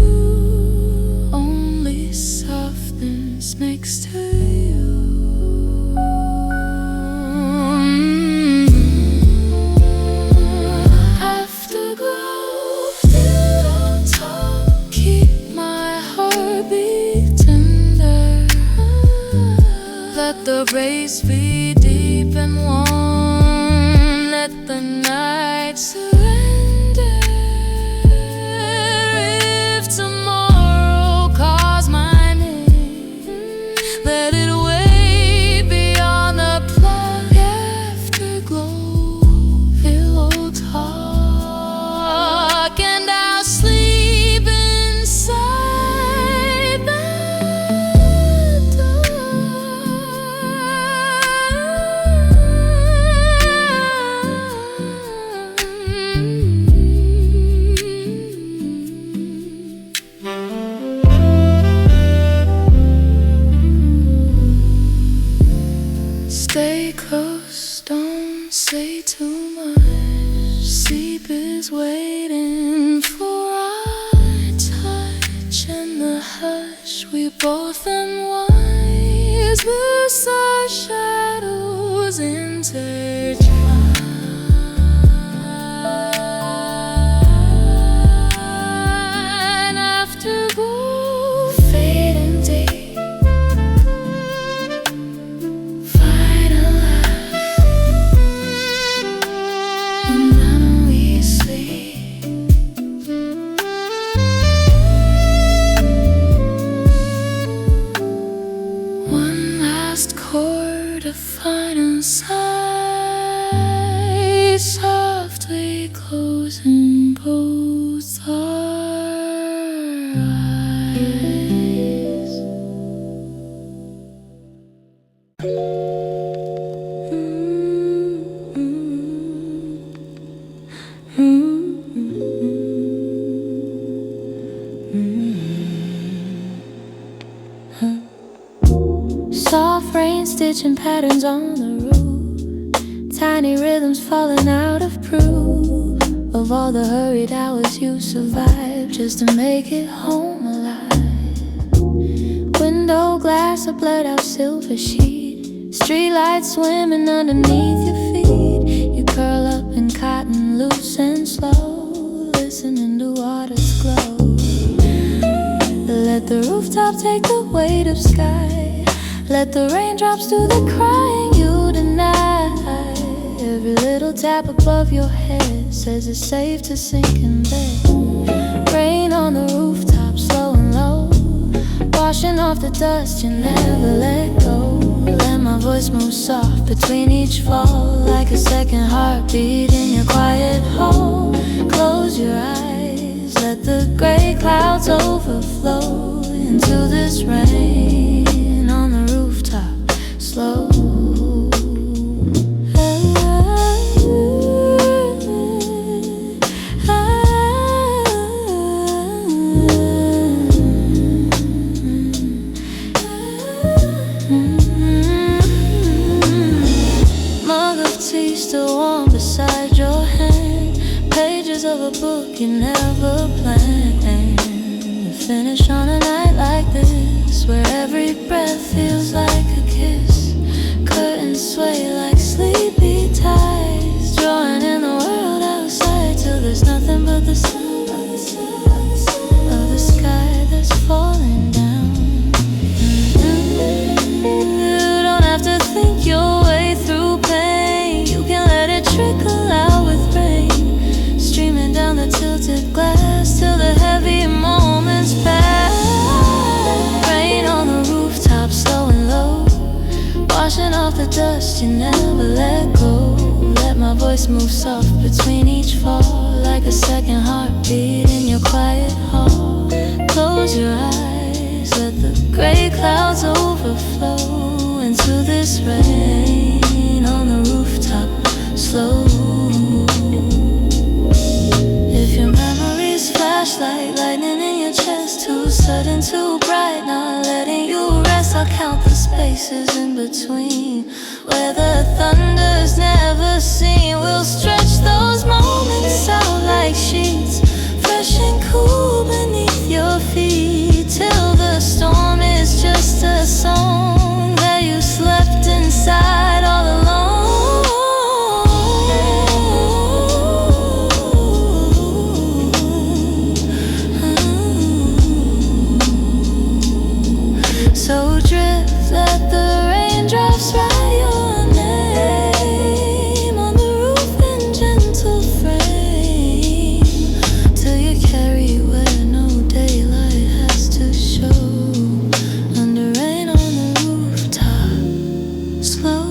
only softness next to you. Afterglow, pillow talk, keep my heartbeat tender. Let the breeze be deep and warm, let the night surrender. If tomorrow calls my name, let it wait beyond the plug. Afterglow, pillow talk, and I'll sleep inside the dark. is waiting for our touch in the hush. We both unwise beside shadows intertwine. Afterglow fading deep, finalize, and then we sleep. One last chord, a final sigh, softly closing both our eyes. Soft rain stitching patterns on the roof, tiny rhythms falling out of proof of all the hurried hours you survived just to make it home alive. Window glass, a blurred out silver sheet, streetlights swimming underneath your feet. You curl up in cotton, loose and slow, listening to water's glow. Let the rooftop take the weight of sky, let the raindrops do the crying you deny. Every little tap above your head says it's safe to sink in bed. Rain on the rooftop, slow and low, washing off the dust you never let go. Let my voice move soft between each fall, like a second heartbeat in your quiet hole. Close your eyes, let the gray clouds overflow into this rain on the rooftop, slow. Mug of tea still warm beside your hand, pages of a book you never planned. Finish on a night like this, where every breath feels like a kiss. Curtains sway like sleepy tides, drawing in the world outside till there's nothing but the sound of the sky that's falling down. You don't have to think your way through pain, you can let it trickle out with rain, streaming down the tilted glass till the heavy moments pass. Rain on the rooftop, slow and low, washing off the dust you never let go. Let my voice move soft between each fall, like a second heartbeat in your quiet hall. Close your eyes, let the gray clouds overflow into this rain on the rooftop, slow. If your memories flash like lightning in your chest, too sudden, too bright, not letting you rest, I'll count the spaces in between where the thunder's never seen. We'll stretch those moments out like sheets, fresh and cool beneath your feet, till the storm is just a song that you slept inside all alone. So drift, let the raindrops write your name on the roof in gentle frame, till you carry where no daylight has to show. Under rain on the rooftop, slow.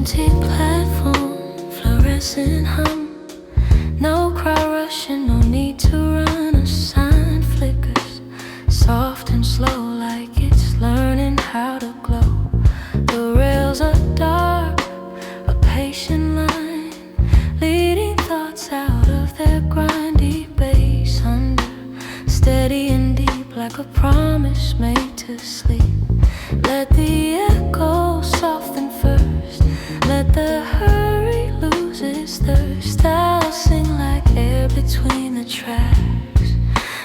empty platform, fluorescent hum. No crowd rushing, no need to run. A sign flickers, soft and slow, like it's learning how to glow. The rails are dark, a patient line, leading thoughts out of their grindy base under, steady and deep, like a promise made to sleep. Let the echo soften first, let the hurry lose its thirst. I'll sing like air between the tracks.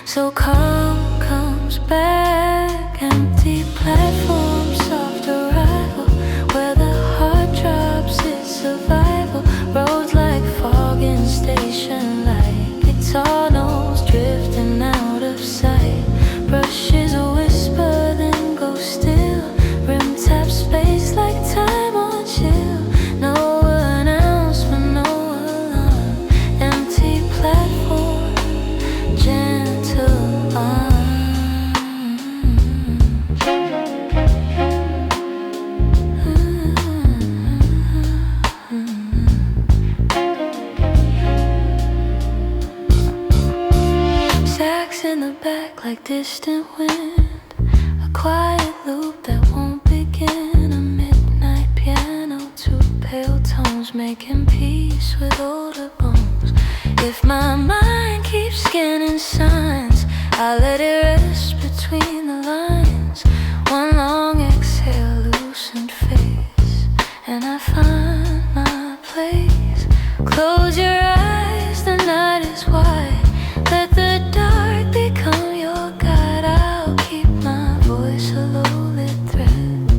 So calm comes back, empty platform, soft arrival, where the heart drops its survival. Roads like fog in station light, guitar notes drifting out of sight. Brushes whisper then go still, rim tap space like time on chill. No announcement, no alarm, empty platform, gentle arm. Sax in the back like distant wind, a quiet loop that won't begin. A midnight piano, two pale tones making peace with older bones. If my mind keeps scanning signs, I let it rest between the lines. One long exhale, loosened face, and I find my place. Close your eyes, the night is wide. Let the dark become your guide. I'll keep my voice a low-lit thread,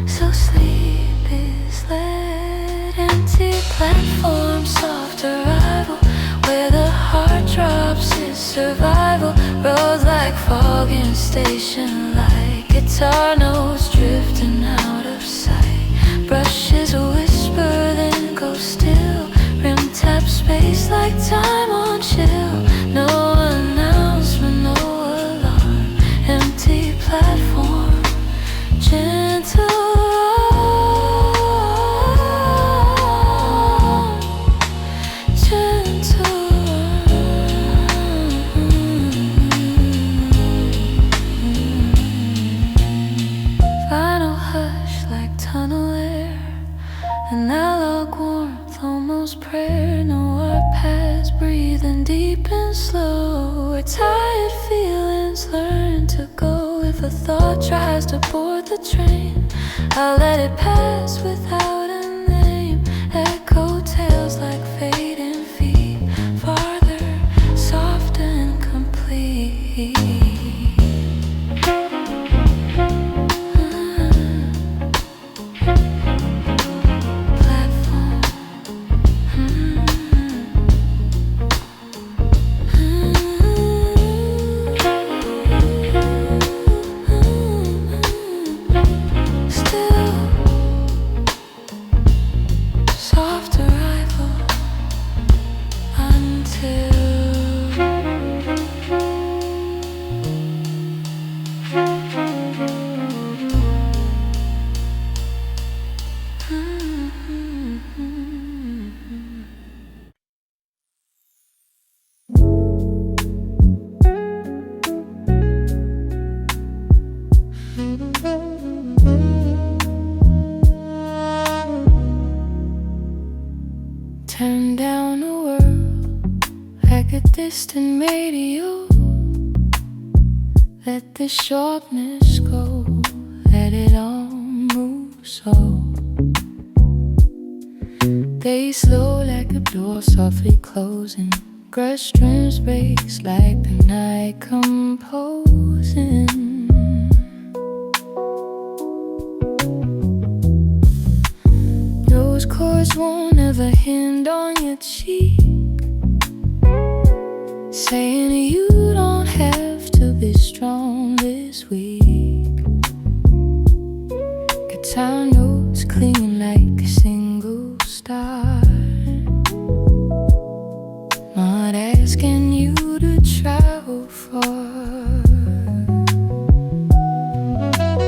so sleep is led. Empty platform, soft arrival, where the heart drops its survival. Roads like fog in station light, guitar notes drifting out of sight. Brushes whisper then go still, rim tap space like time on chill. No announcement, no alarm, empty platform, gentle arm, gentle arm. Final hush like tunnel air, analog warmth, almost prayer. No our paths breathing deep and slow, where tired feelings learn to go. If a thought tries to board the train, I'll let it pass without a name. Echo tales like fading feet, farther, soft and complete. Turn down the world like a distant radio. Let the sharpness go, let it all move slow. They slow like a door softly closing. Grass strings breaks like the night composing. Those chords won't ever hand on your cheek, saying you don't have to be strong this week. Guitar notes clinging like a single star, not asking you to travel far.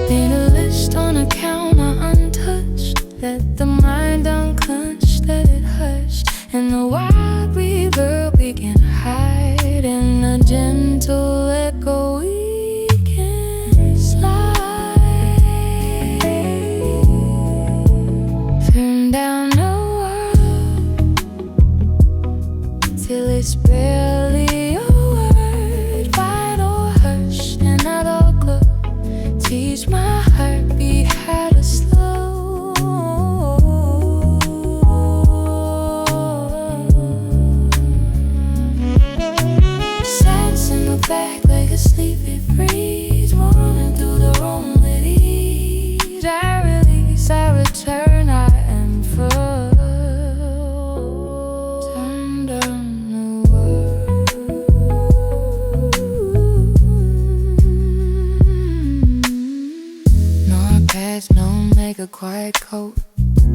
Made a list on a counter untouched, let the mind In the wild reverb we can hide, in a gentle echo we can slide. Turn down the world till it's barely a word. Vital hush and not all glow. Teach my heartbeat how to slow. Sense in the back like a sleepy breeze, rolling through the room with ease. I release, I return, I unfurl. Turn down the world. No pads, no make a quiet coat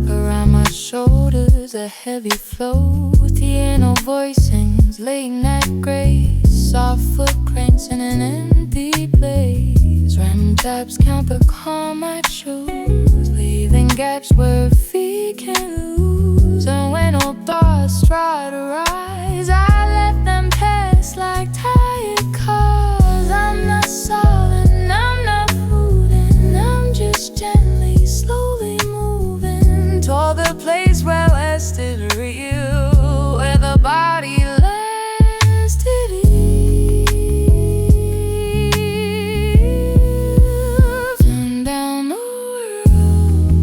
around my shoulders, a heavy flow. Piano voicings, late night grace, soft footprints in an empty place. Random taps count the calm I choose, leaving gaps where feet can lose. And when old thoughts try to rise, I let them pass like tired cars. I'm not solid, I'm not moving, I'm just gently, slowly moving toward the place where West is real, where the body lasted ill. Turn down the world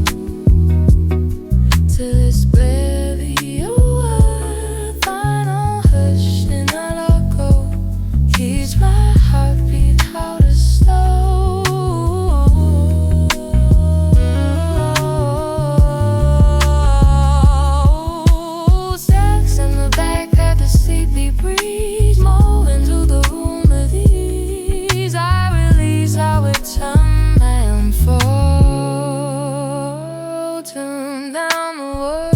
till it's barely a word. Final hush and not a go. Teach my heartbeat how to slow. Sex in the back at the sleepy breeze, moving through the room with ease. I release, I return, I unfold. Turn down the world.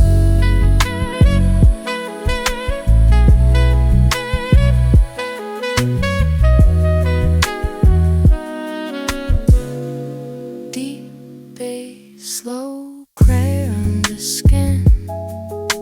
Deep bass, slow prayer under skin.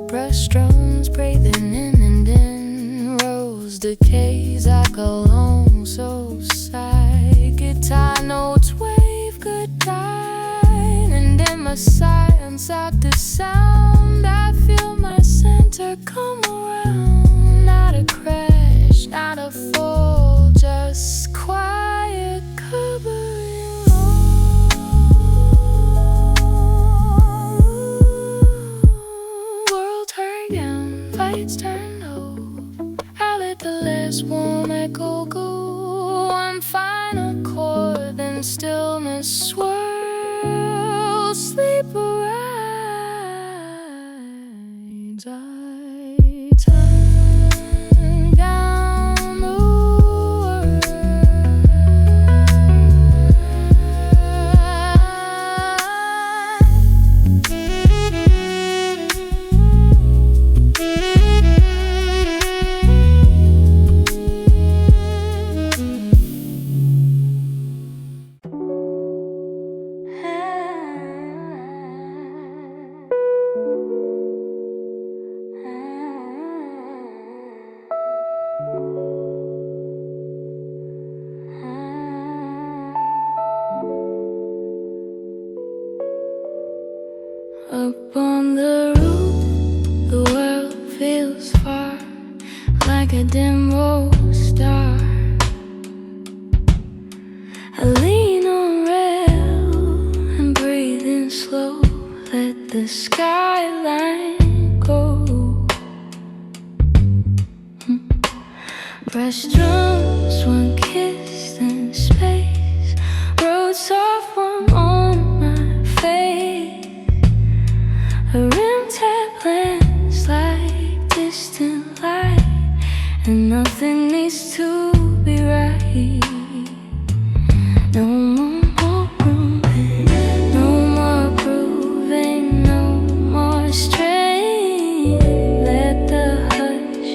Brush drums breathing in and in. Rose decays like a long soul sigh. Guitar notes wave goodbye. And in my silence at the sound, I feel my center come around. Not a crash, not a fall, just quiet covering all. World turned down, lights turned low. I let the last warm echo go. One final chord, then stillness swirls. Sleep arrives. I turn down the world. Up on the roof, the world feels far, like a dim road star. I lean on rail and breathe in slow, let the skyline go. Fresh drums, one kiss in space, road soft one on my face. A rim tap lands like distant light, and nothing needs to be right. No more proving, no more proving, no more strain. Let the hush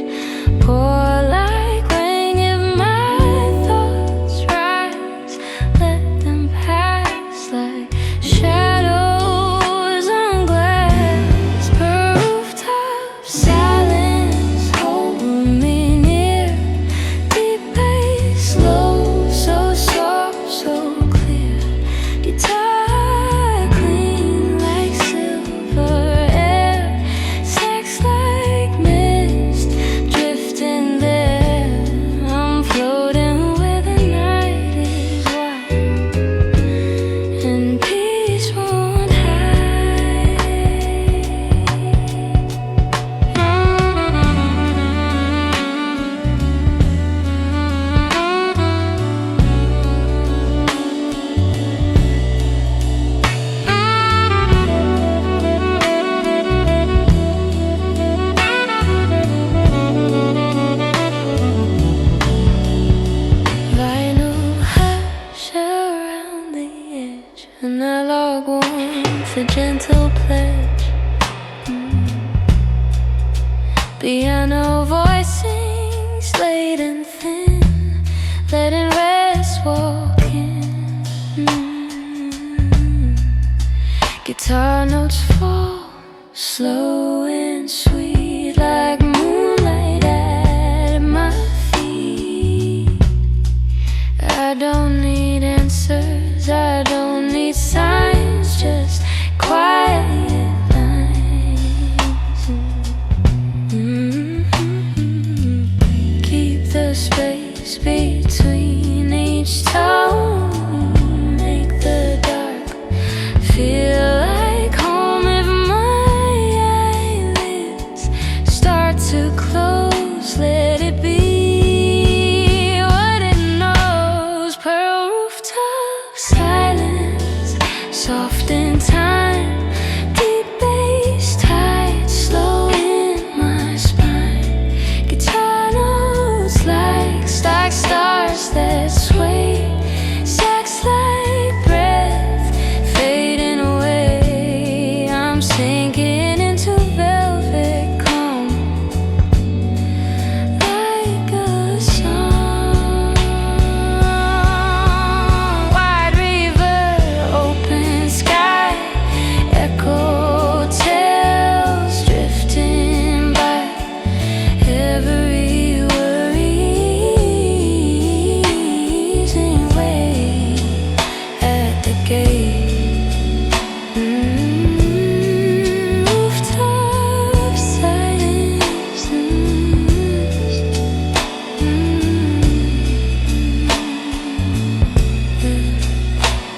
pour like rain. If my thoughts rise, let them pass like shadows on glass. Per rooftop, silent Piano voicings laid and thin, letting rest walk in. Guitar notes fall slow and sweet like moonlight at my feet. I don't need answers, I don't need signs, just quiet lines. Keep the space between each tone, make the dark feel like home. If my eyelids start to close, let it be what it knows. Pearl rooftop silence, soft in time, deep bass tight, slow in my spine. Guitar notes like stars that sway, sax like breath fading away. I'm sinking into velvet calm like a song. Wide river, open sky, echo tells drifting by. Every worry's in way at the gate. Rooftop silence.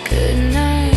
Good night.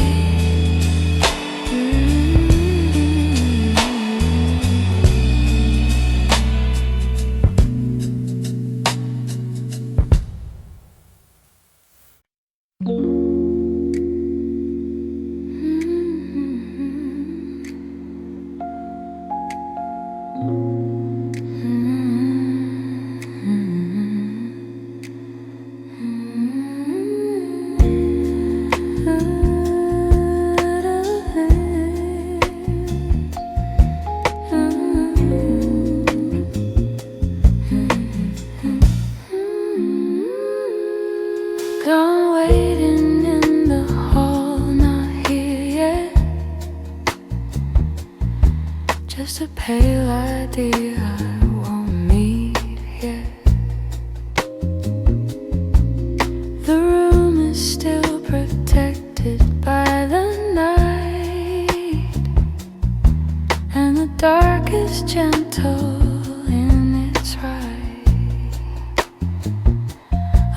Gone waiting in the hall, not here yet. Just a pale idea I won't meet yet. The room is still protected by the night, and the dark is gentle in its right.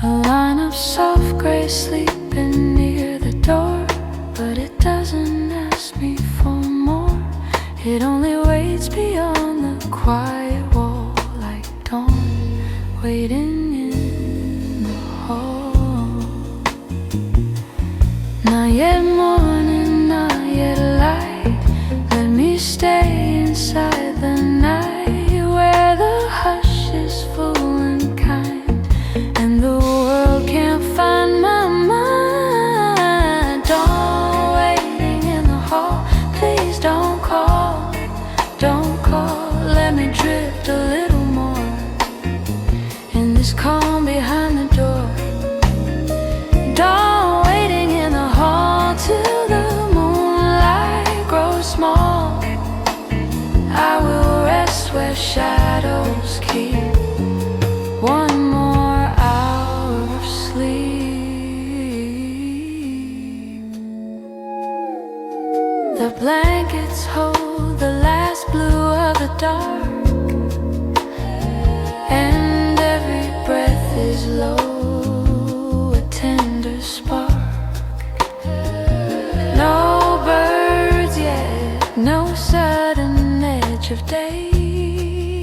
A line of soft gray sleeping near the door, but it doesn't ask me for more. It only waits beyond the quiet wall like dawn, waiting in the hall. Not yet morning, not yet light. Let me stay inside the night where the hush is full and kind, and the world can't find my mind. Dawn waiting in the hall, please don't call, don't call. Let me drift a little more in this calm behind the door. Dawn waiting in the hall till the moonlight grows small. I will rest where shadows keep one more hour of sleep. The blankets hold the last blue of the dark, and every breath is low, a tender spark. No birds yet, no sudden edge of day,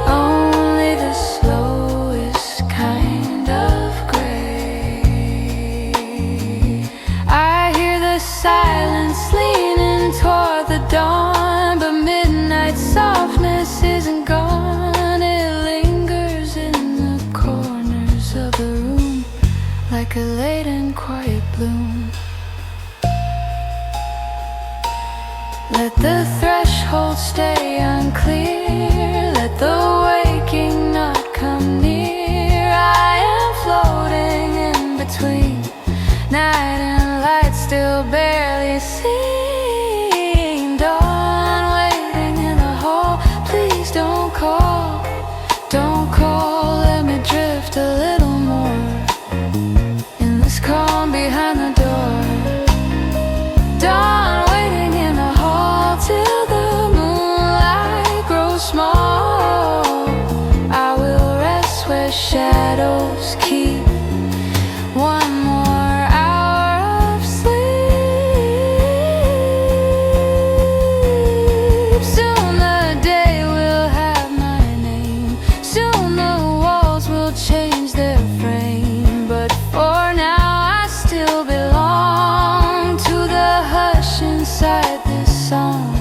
only the slowest kind of gray. I hear the silence leaning toward the dawn, but midnight softness isn't gone. It lingers in the corners of the room like a late and quiet bloom. Let the threshold stay unclear. Let the waking not come near. I am floating in between night and light, still barely seen. Dawn waiting in the hall. Please don't call, don't call. Let me drift a little more in this calm behind the door. Dawn waiting in the hall till the moonlight grows small. I will rest where shadows keep one more hour of sleep. Soon the day will have my name. Soon the walls will change their frame. But for now I still belong to the hush inside this song,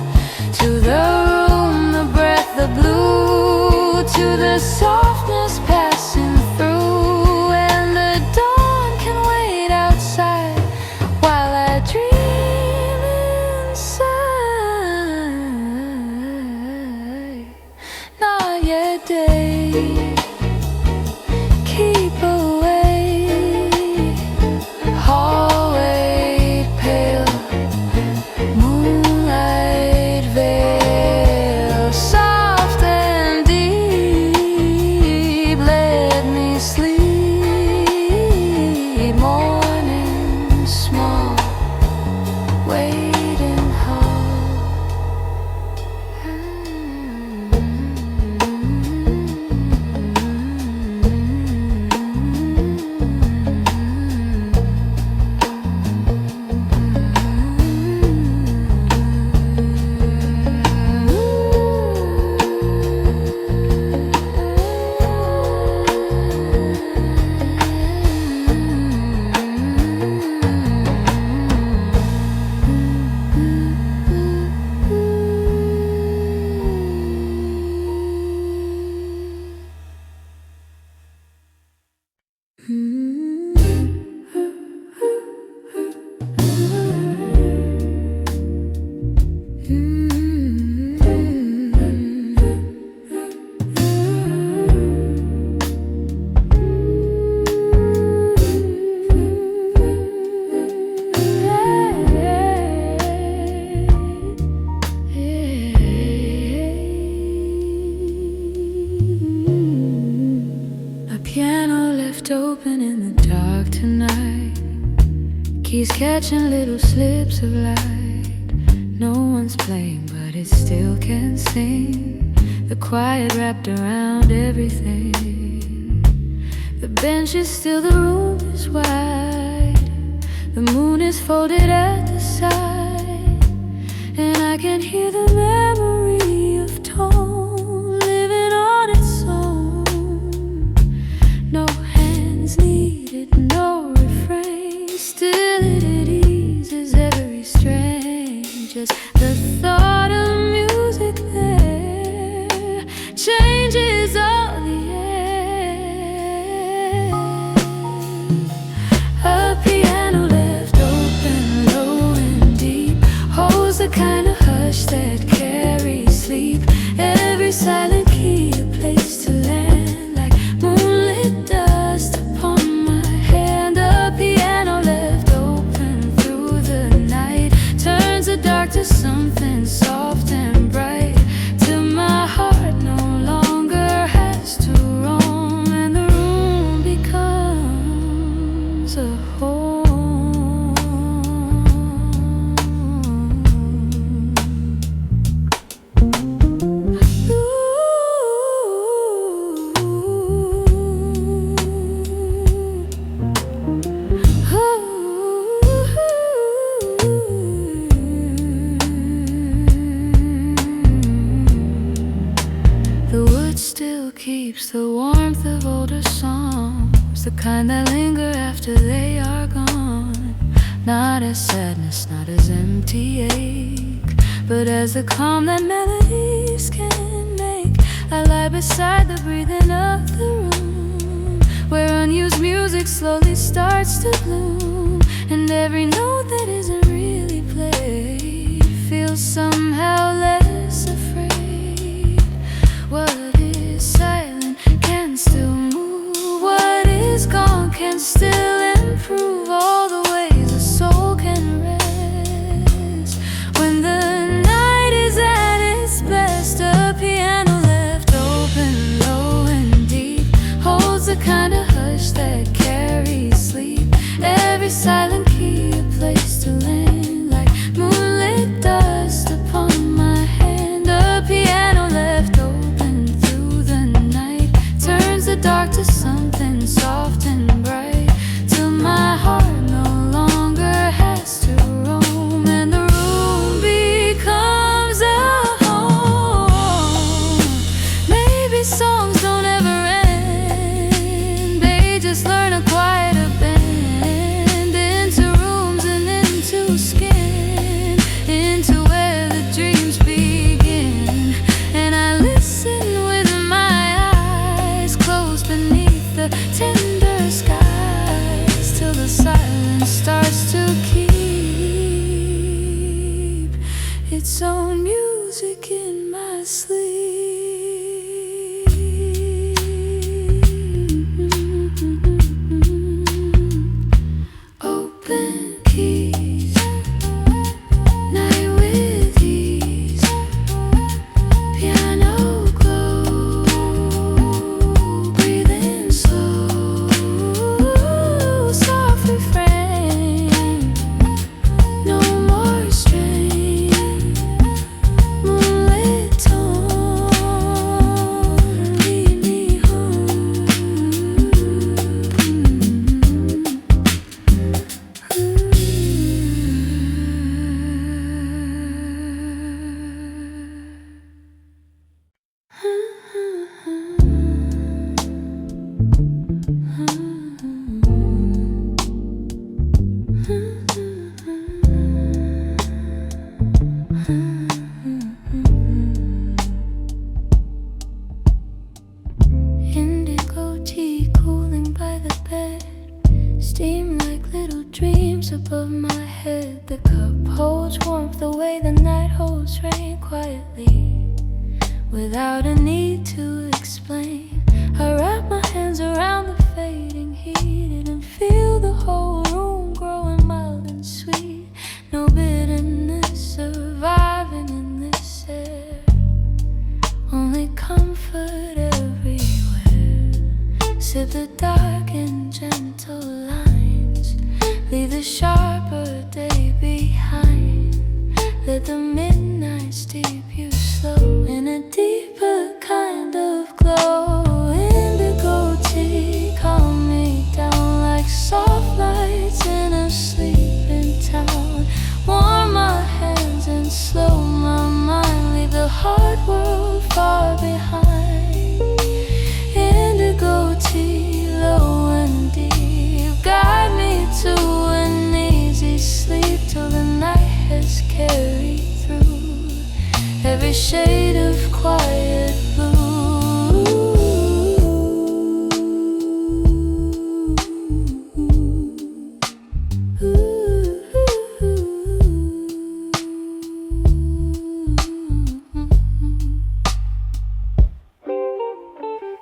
to the room, the breath, the blue, to the softness passing through. And the dawn can wait outside while I dream inside. Not yet day, keep away. Hallway pale, moonlight veil, soft and deep. Let me sleep. Morning small, waiting hall. Open in the dark tonight, keys catching little slips of light. No one's playing, but it still can sing. The quiet wrapped around everything. The bench is still, the room is wide. The moon is folded at the side, and I can hear the memory of tone living on its own. No needed, no refrain. Still it eases every strain. Just the thought of music there changes all the air. A piano left open, low and deep, holds the kind of hush that carries sleep. Every silent key a place to land, like moonlit dust upon my hand. A piano left open through the night turns the dark to something soft and bright, till my heart no longer has to roam, and the room becomes a home. Keeps the warmth of older songs, the kind that linger after they are gone. Not as sadness, not as empty ache, but as the calm that melodies can make. I lie beside the breathing of the room, where unused music slowly starts to bloom, and every note that isn't really played feels somehow less afraid. What is silent can still move. What is gone can still improve. All the ways a soul can rest. When the night is at its best, a piano left open, low and deep, holds the kind of hush that carries sleep. Every silent key a place to land, like moonlit dust upon my hand. A piano left open through the night turns the dark to something soft and bright, till my heart no longer has to roam, and the room becomes a home. Maybe songs don't ever end, they just learn a quieter bend, into rooms and into skin, into where the dreams begin. And I listen with my eyes closed beneath the tender skies, till the silence starts to keep its own music in my sleep. Open keys, night with ease, piano glow, breathing slow, soft refrain, no more strain, moonlit tone, lead me home. Indigo tea cooling by the bed, steam like little dreams above my head. The cup holds warmth the way the night holds rain, quietly, without a need to explain. I wrap my hands around the fading heat and feel the whole room growing mild and sweet. No bitterness surviving in this air, only comfort everywhere. Sip the dark and gentle lines, leave the sharper day behind. Let the midnight steep you slow in a deeper kind of glow. Indigo tea calm me down like soft lights in a sleeping town. Warm my hands and slow my mind, leave the hard world far behind. Indigo tea, low and deep, guide me to an easy sleep, till the night has carried through every shade of quiet blue.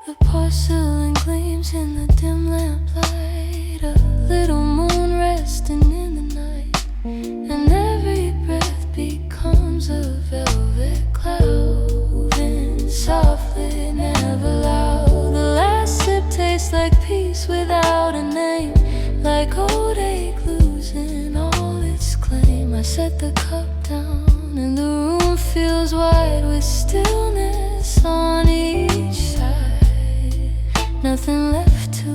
The porcelain gleams in the dim lamplight, a little moon resting in the night, and every breath becomes a velvet cloud, moving softly, never loud. The last sip tastes like peace without a name, like old ache losing all its claim. I set the cup down and the room feels wide with stillness on each side. Nothing left to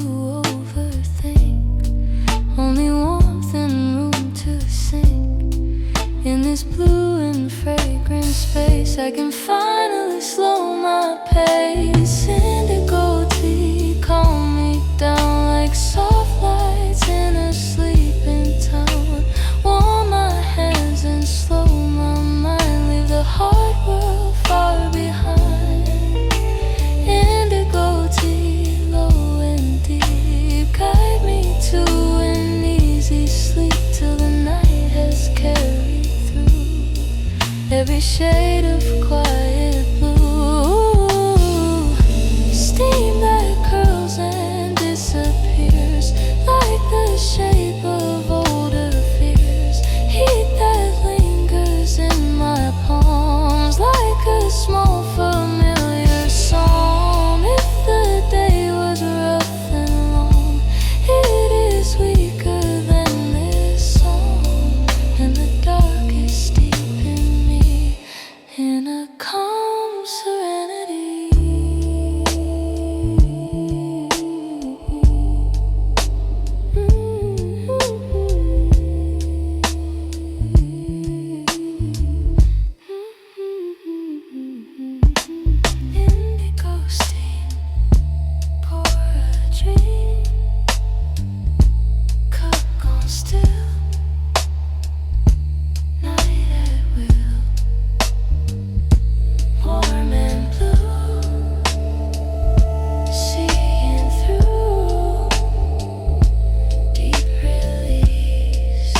overthink, only warmth and room to sink. In this blue and fragrant space, I can finally slow my pace. Indigo tea calm me down like soft lights in a sleeping town. Warm my hands and slow my mind, leave the hard world far behind. Indigo tea, low and deep, guide me to an easy sleep, till the night has carried through shade of quiet blue. Steam that curls and disappears like the shape of older fears. Heat that lingers in my palms like a small familiar psalm. If the day was rough and long, it is weaker than this song. And the dark is deep in me, in a calm serenity. Indigo steam, pour a dream, cup gone still, night at will, warm and blue, seeing through, deep release,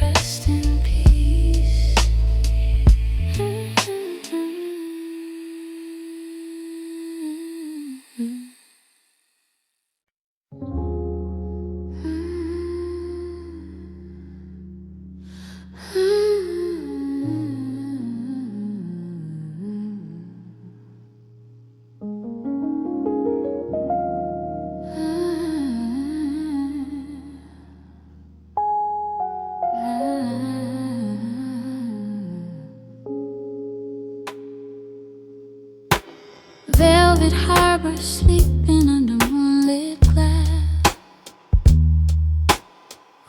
rest in peace. Velvet harbor sleeping under moonlit glass,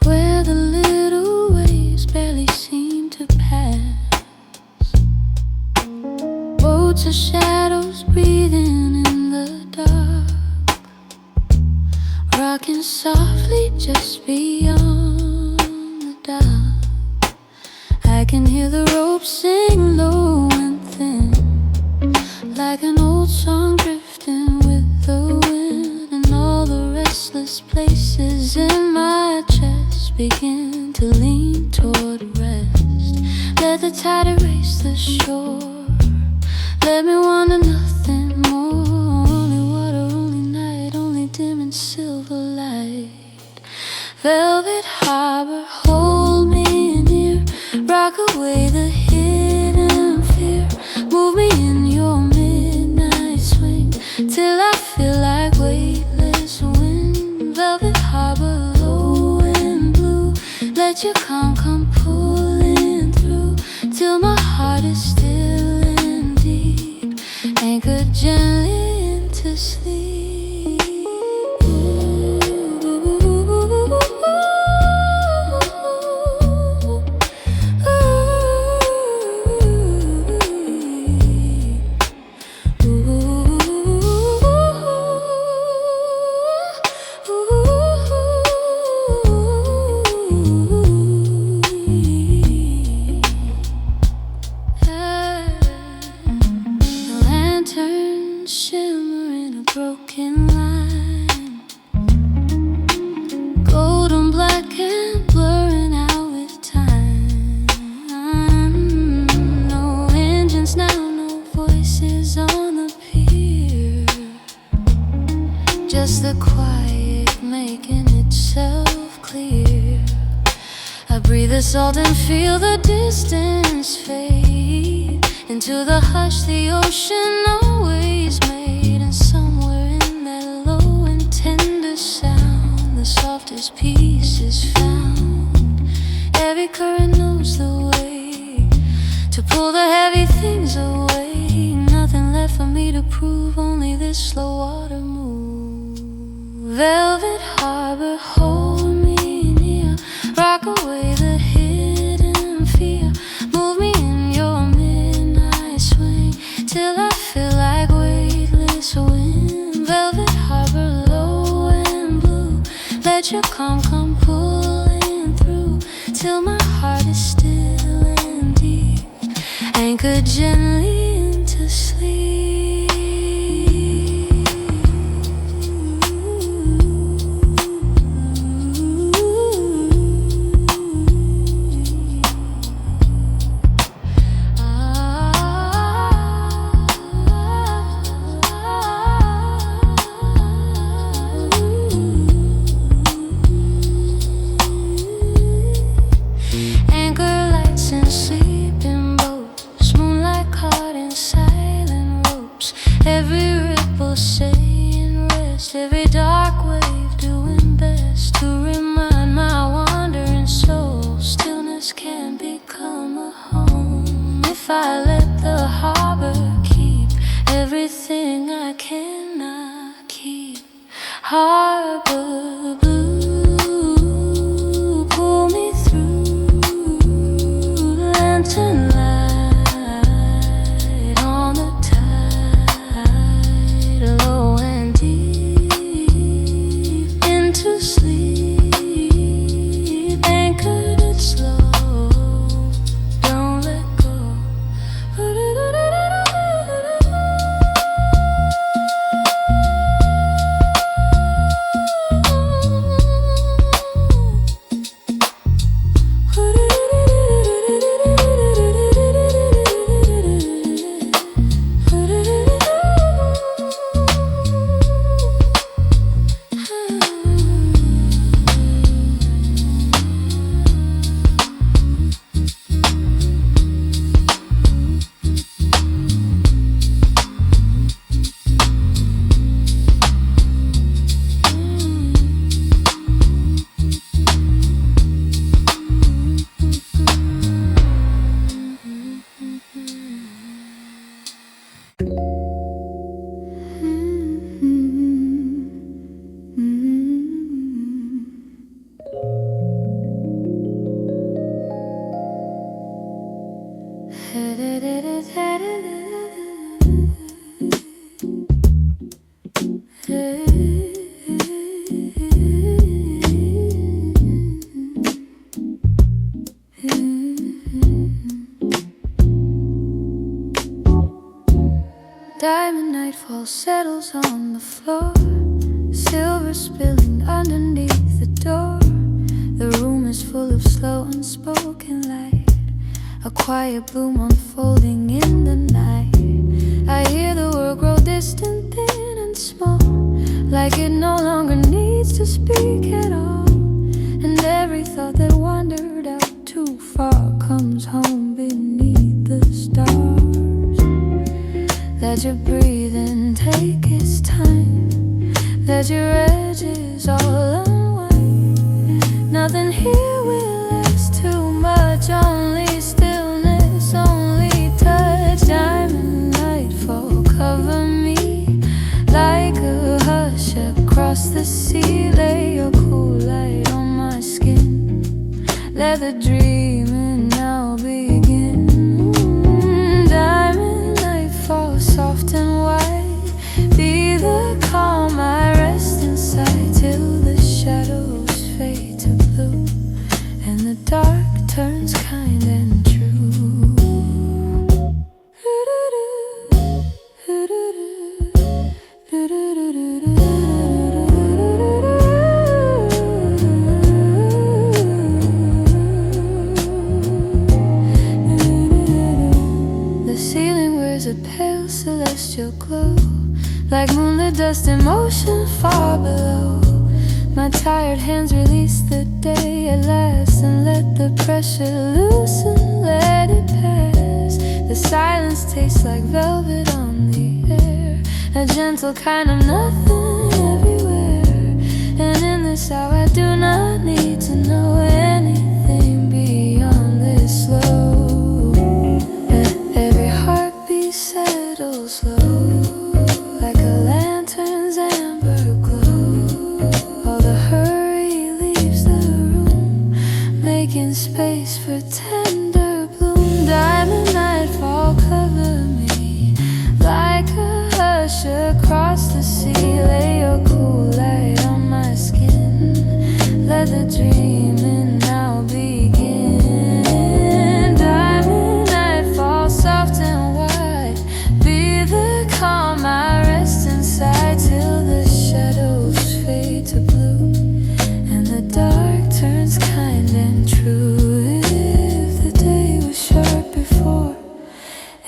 where the little waves barely seem to pass. Boats of shadows breathing in the dark, rocking softly just beyond the dock. I can hear the ropes sing low and thin, like an old song drifting with the wind. And all the restless places in my chest begin to lean toward rest. Let the tide erase the shore, let me wander nothing more. Only water, only night, only dim and silver light. Velvet harbor, hold me near, rock away the hidden fear. Move me in your midnight swing till I feel like weightless wind. Velvet harbor, low and blue, let your calm come pulling through till my heart is still and deep, anchored gently into sleep. Broken line, golden black and blurring out with time. No engines now, no voices on the pier, just the quiet making itself clear. I breathe the salt and feel the distance fade into the hush the ocean always made. And somewhere in that low and tender sound, the softest peace is found. Every current knows the way to pull the heavy things away. Nothing left for me to prove, only this slow water move. Velvet harbor, hold me near, rock away the hidden fear. Move me in your midnight swing till I feel like weightless wind. Velvet harbor, low and blue, let your calm come pulling through till my heart is still and deep, anchored gently into sleep. I let the harbor keep everything I cannot keep. Harbor blue, pull me through. Lantern light on the tide, low and deep into sleep, anchored and slow. Don't let go. Diamond nightfall settles on the floor, silver spilling underneath the door. The room is full of slow unspoken light, a quiet bloom unfolding in the night. I hear the world grow distant, thin and small, like it no longer needs to speak at all. And every thought that wandered out too far comes home beneath the stars. Let your breathing take its time, let your edges all unwind. Nothing here will last too much, only stillness, only touch. Diamond nightfall, cover me like a hush across the sea. Lay your cool light on my skin, let the dreaming now begin. Diamond nightfall, soft and white, be the calm I rest inside till the shadows fade to blue and the dark turns kind and true. The ceiling wears a pale celestial glow, like moonlit dust in motion far below. My tired hands release the day at last and let the pressure loosen, let it pass. The silence tastes like velvet on the air, a gentle kind of nothing everywhere. And in this hour I do not need to know anything beyond this slow. Every heartbeat settles low, like a lantern's amber glow. All the hurry leaves the room, making space for tender bloom. Diamond nightfall, cover me like a hush across the sea. Lay your cool light on my skin, let the dreaming now begin. Diamond nightfall, soft and white, be the calm I rest inside till the shadows fade to blue and the dark turns kind and true. If the day was sharp before,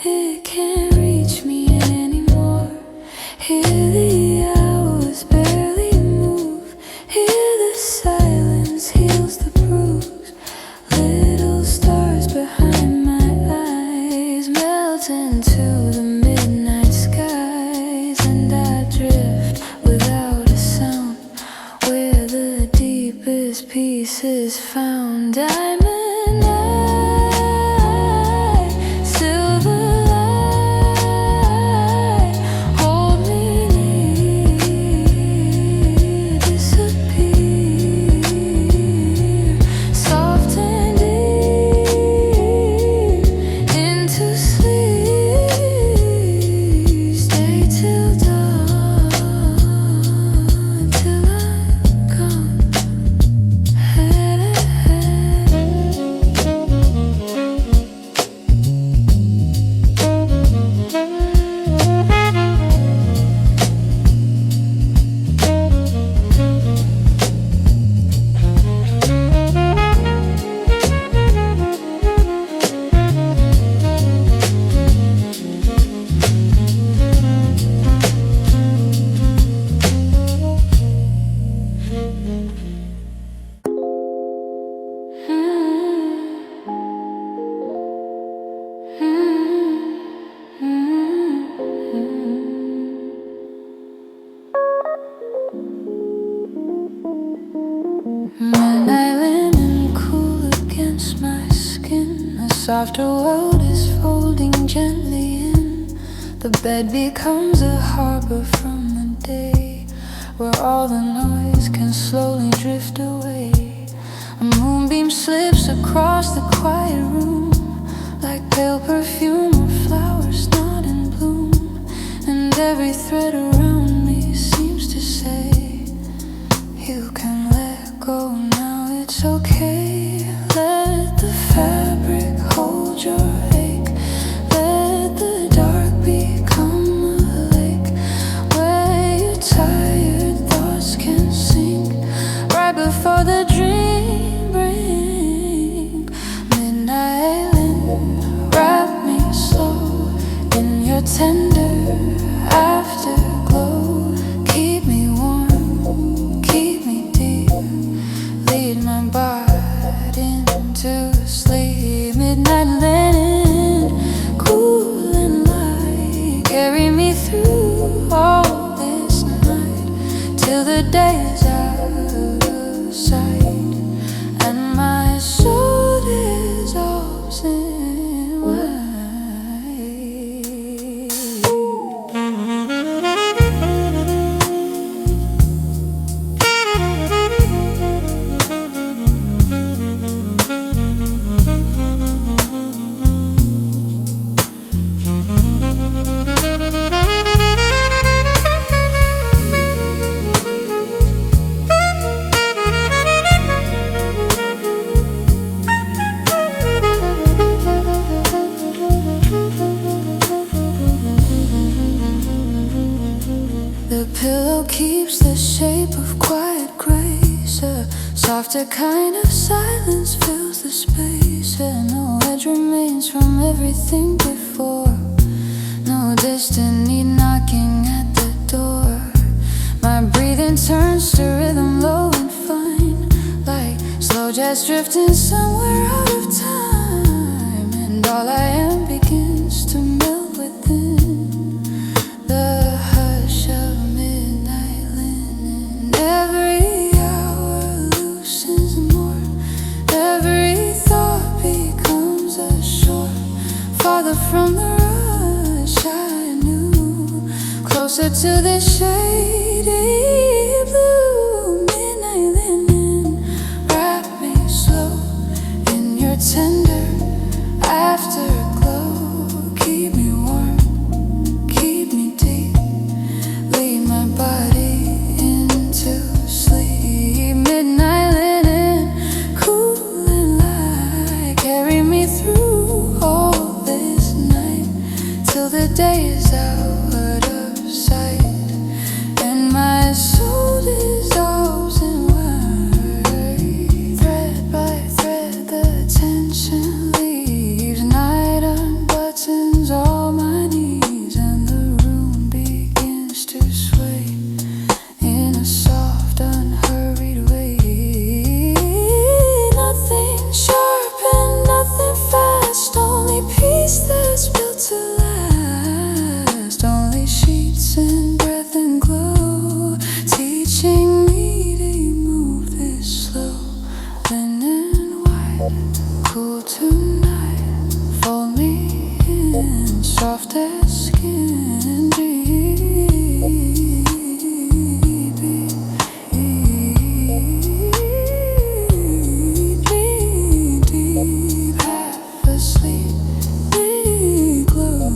it can't reach me anymore. Hear the hours barely move, hear the silence heals the bruise. Little stars behind my eyes melt into the midnight skies, and I drift without a sound where the deepest peace is found. Diamond eye, silver softer world is folding gently in. The bed becomes a harbor from the day, where all the noise can slowly drift away. A moonbeam slips across the quiet room, like pale perfume or flowers not in bloom. And every thread around me seems to say, you can let go now, it's okay. Let the fabric hold your ache. Let the dark become a lake, where your tired thoughts can sink right before the dream brings. Midnight wind, wrap me slow in your tender afterglow. Keep me warm, keep me deep, lead my body into sleep. Midnight linen, cool and light, carry me through all this night, till the day is out of sight, and my soul dissolves in white. The pillow keeps the shape of quiet grace. A softer kind of silence fills the space, and no edge remains from everything before. No distant need knocking at the door. My breathing turns to rhythm low and fine, like slow jazz drifting somewhere out of time. And all I am begins to melt within the hush of midnight linen. Every hour loosens more, every thought becomes a shore, farther from the rush I knew, closer to the shady blue. Midnight linen, wrap me slow in your tender afterglow. Keep me warm, keep me deep, lead my body into sleep. Midnight linen, cool and light, carry me through all this night, till the day is out of sight, and my soul dissolves in white. Thread by thread the tension leaves, night unbuttons all my knees, and the room begins to sway in a soft unhurried way. Nothing sharp and nothing fast, only peace that's built to last. Only sheets and breath and glow, teaching me to move this slow. Linen white, cool tonight, fold me in, soft as skin, deep, deep, half asleep, big glow,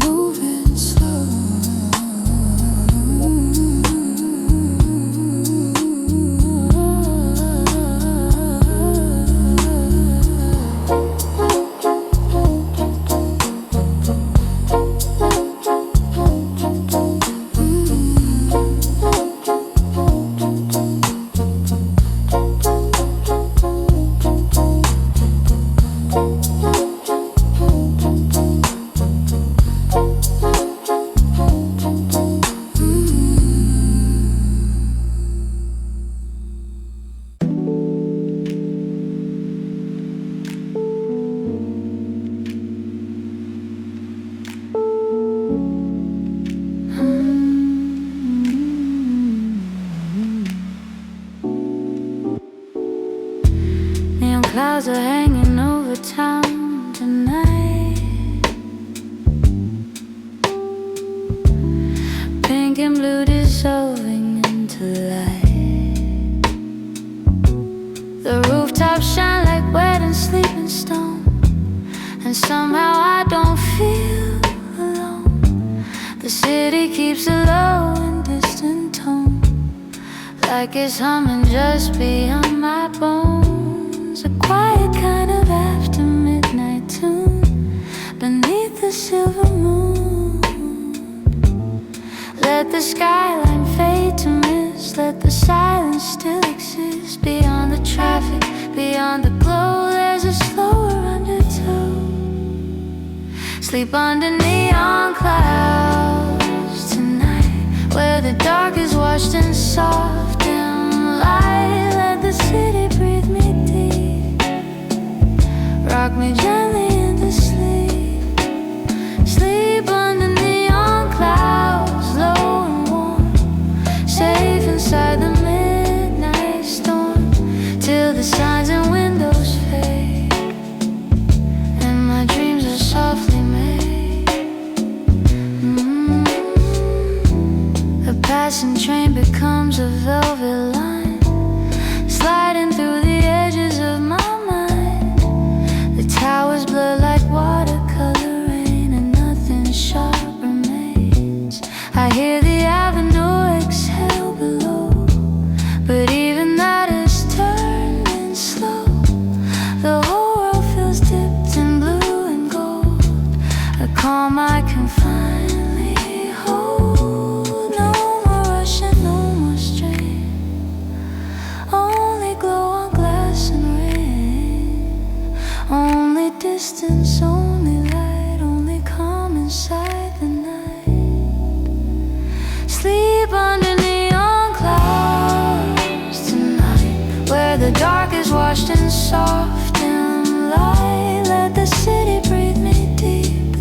moving slow. Neon clouds are hanging over town tonight. and blue dissolving into light. The rooftops shine like wet and sleeping stone, and somehow I don't feel alone. The city keeps a low and distant tone, like it's humming just beyond my bones. A quiet kind of after midnight tune beneath the silver moon. Let the skyline fade to mist, let the silence still exist. Beyond the traffic, beyond the glow, there's a slower undertow. Sleep under neon clouds tonight, where the dark is washed in soft dim light. Let the city breathe me deep, rock me gently into sleep. Sleep under neon clouds, low and warm, safe inside the midnight storm, till the signs and windows fade and my dreams are softly made. The passing train becomes a velvet line, sliding through the edges of my mind. The towers blur like watercolor rain, and nothing sharp remains. I hear the avenue exhale below, but even that is turning slow. The whole world feels dipped in blue and gold, a calm I can finally hold. No more rushing, no more strain, only glow on glass and rain. Only distance, only light, only calm inside the night. Sleep under neon clouds tonight, where the dark is washed in soft dim light. Let the city breathe me deep,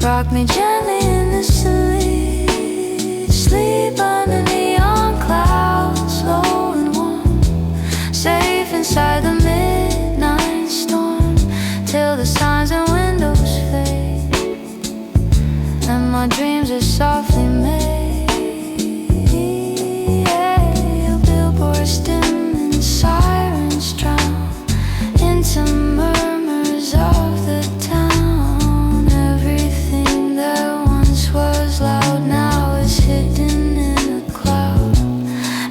rock me gently into sleep. Sleep under neon clouds, low and warm, safe inside the midnight storm, till the signs and windows fade and my dreams are softly made. Billboards dim and sirens drown into murmurs of the town. Everything that once was loud now is hidden in a cloud,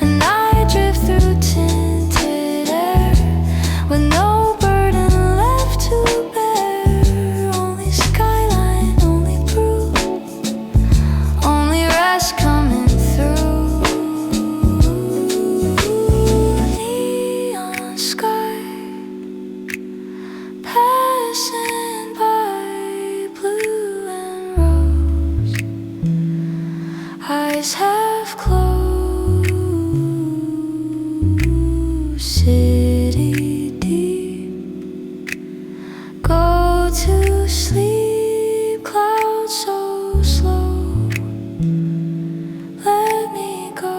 and I drift through tinted air with no burden left to bear. Only skyline, only proof, only rest coming through. Neon sky passing by, blue and rose, eyes half closed. City deep, go to sleep. Clouds so slow, let me go.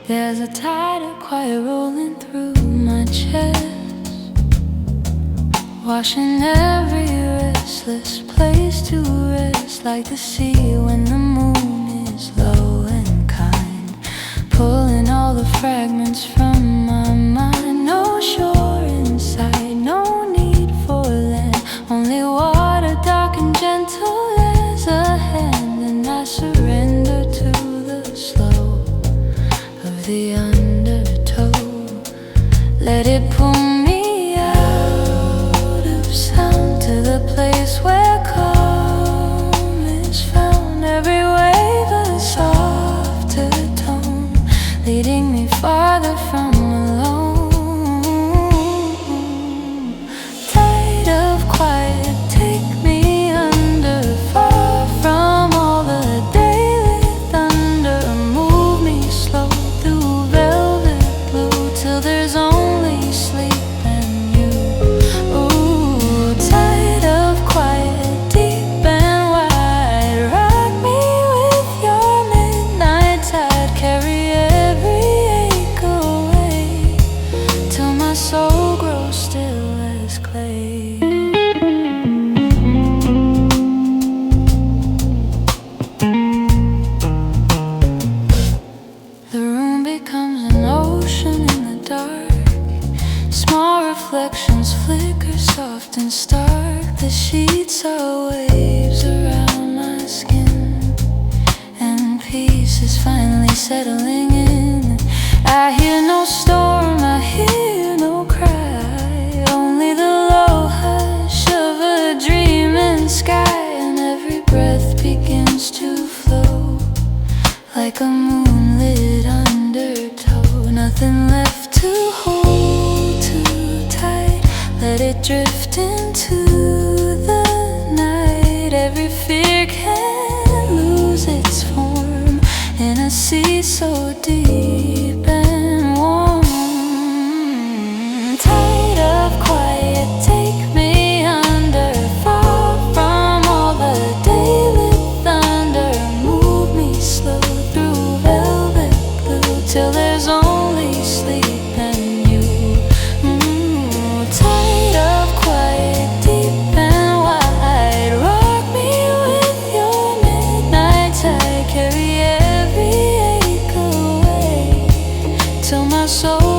There's a tide of quiet rolling through my chest, washing every restless place to rest, like the sea when the moon is low and kind, pulling all the fragments from my mind. No shore of the undertow. Let it pull me out of sound to the place where calm is found. Every wave a softer tone, leading me farther from alone. Tide of quiet, take me under, far from all the daily thunder. Move me slow through velvet blue till there's only sleep and you. Ooh, tide of quiet, deep and wide. Rock me with your midnight tide. Carry every ache away till my soul grows still as clay. The room becomes an ocean in the dark. Small reflections flicker soft and stark. The sheets are waves around my skin, and peace is finally settling in. I hear no storm, I hear no cry, only the low hush of a dreaming sky. And every breath begins to flow like a moonlit undertow. Nothing left to hold too tight. Let it drift into the night. Every fear can lose its form in a sea so deep and warm. Tide of quiet, take me under, far from all the daily thunder. Move me slow through velvet blue till there's only sleep and you. Tide of quiet, deep and wide. Rock me with your midnight tide. Carry every ache away till my soul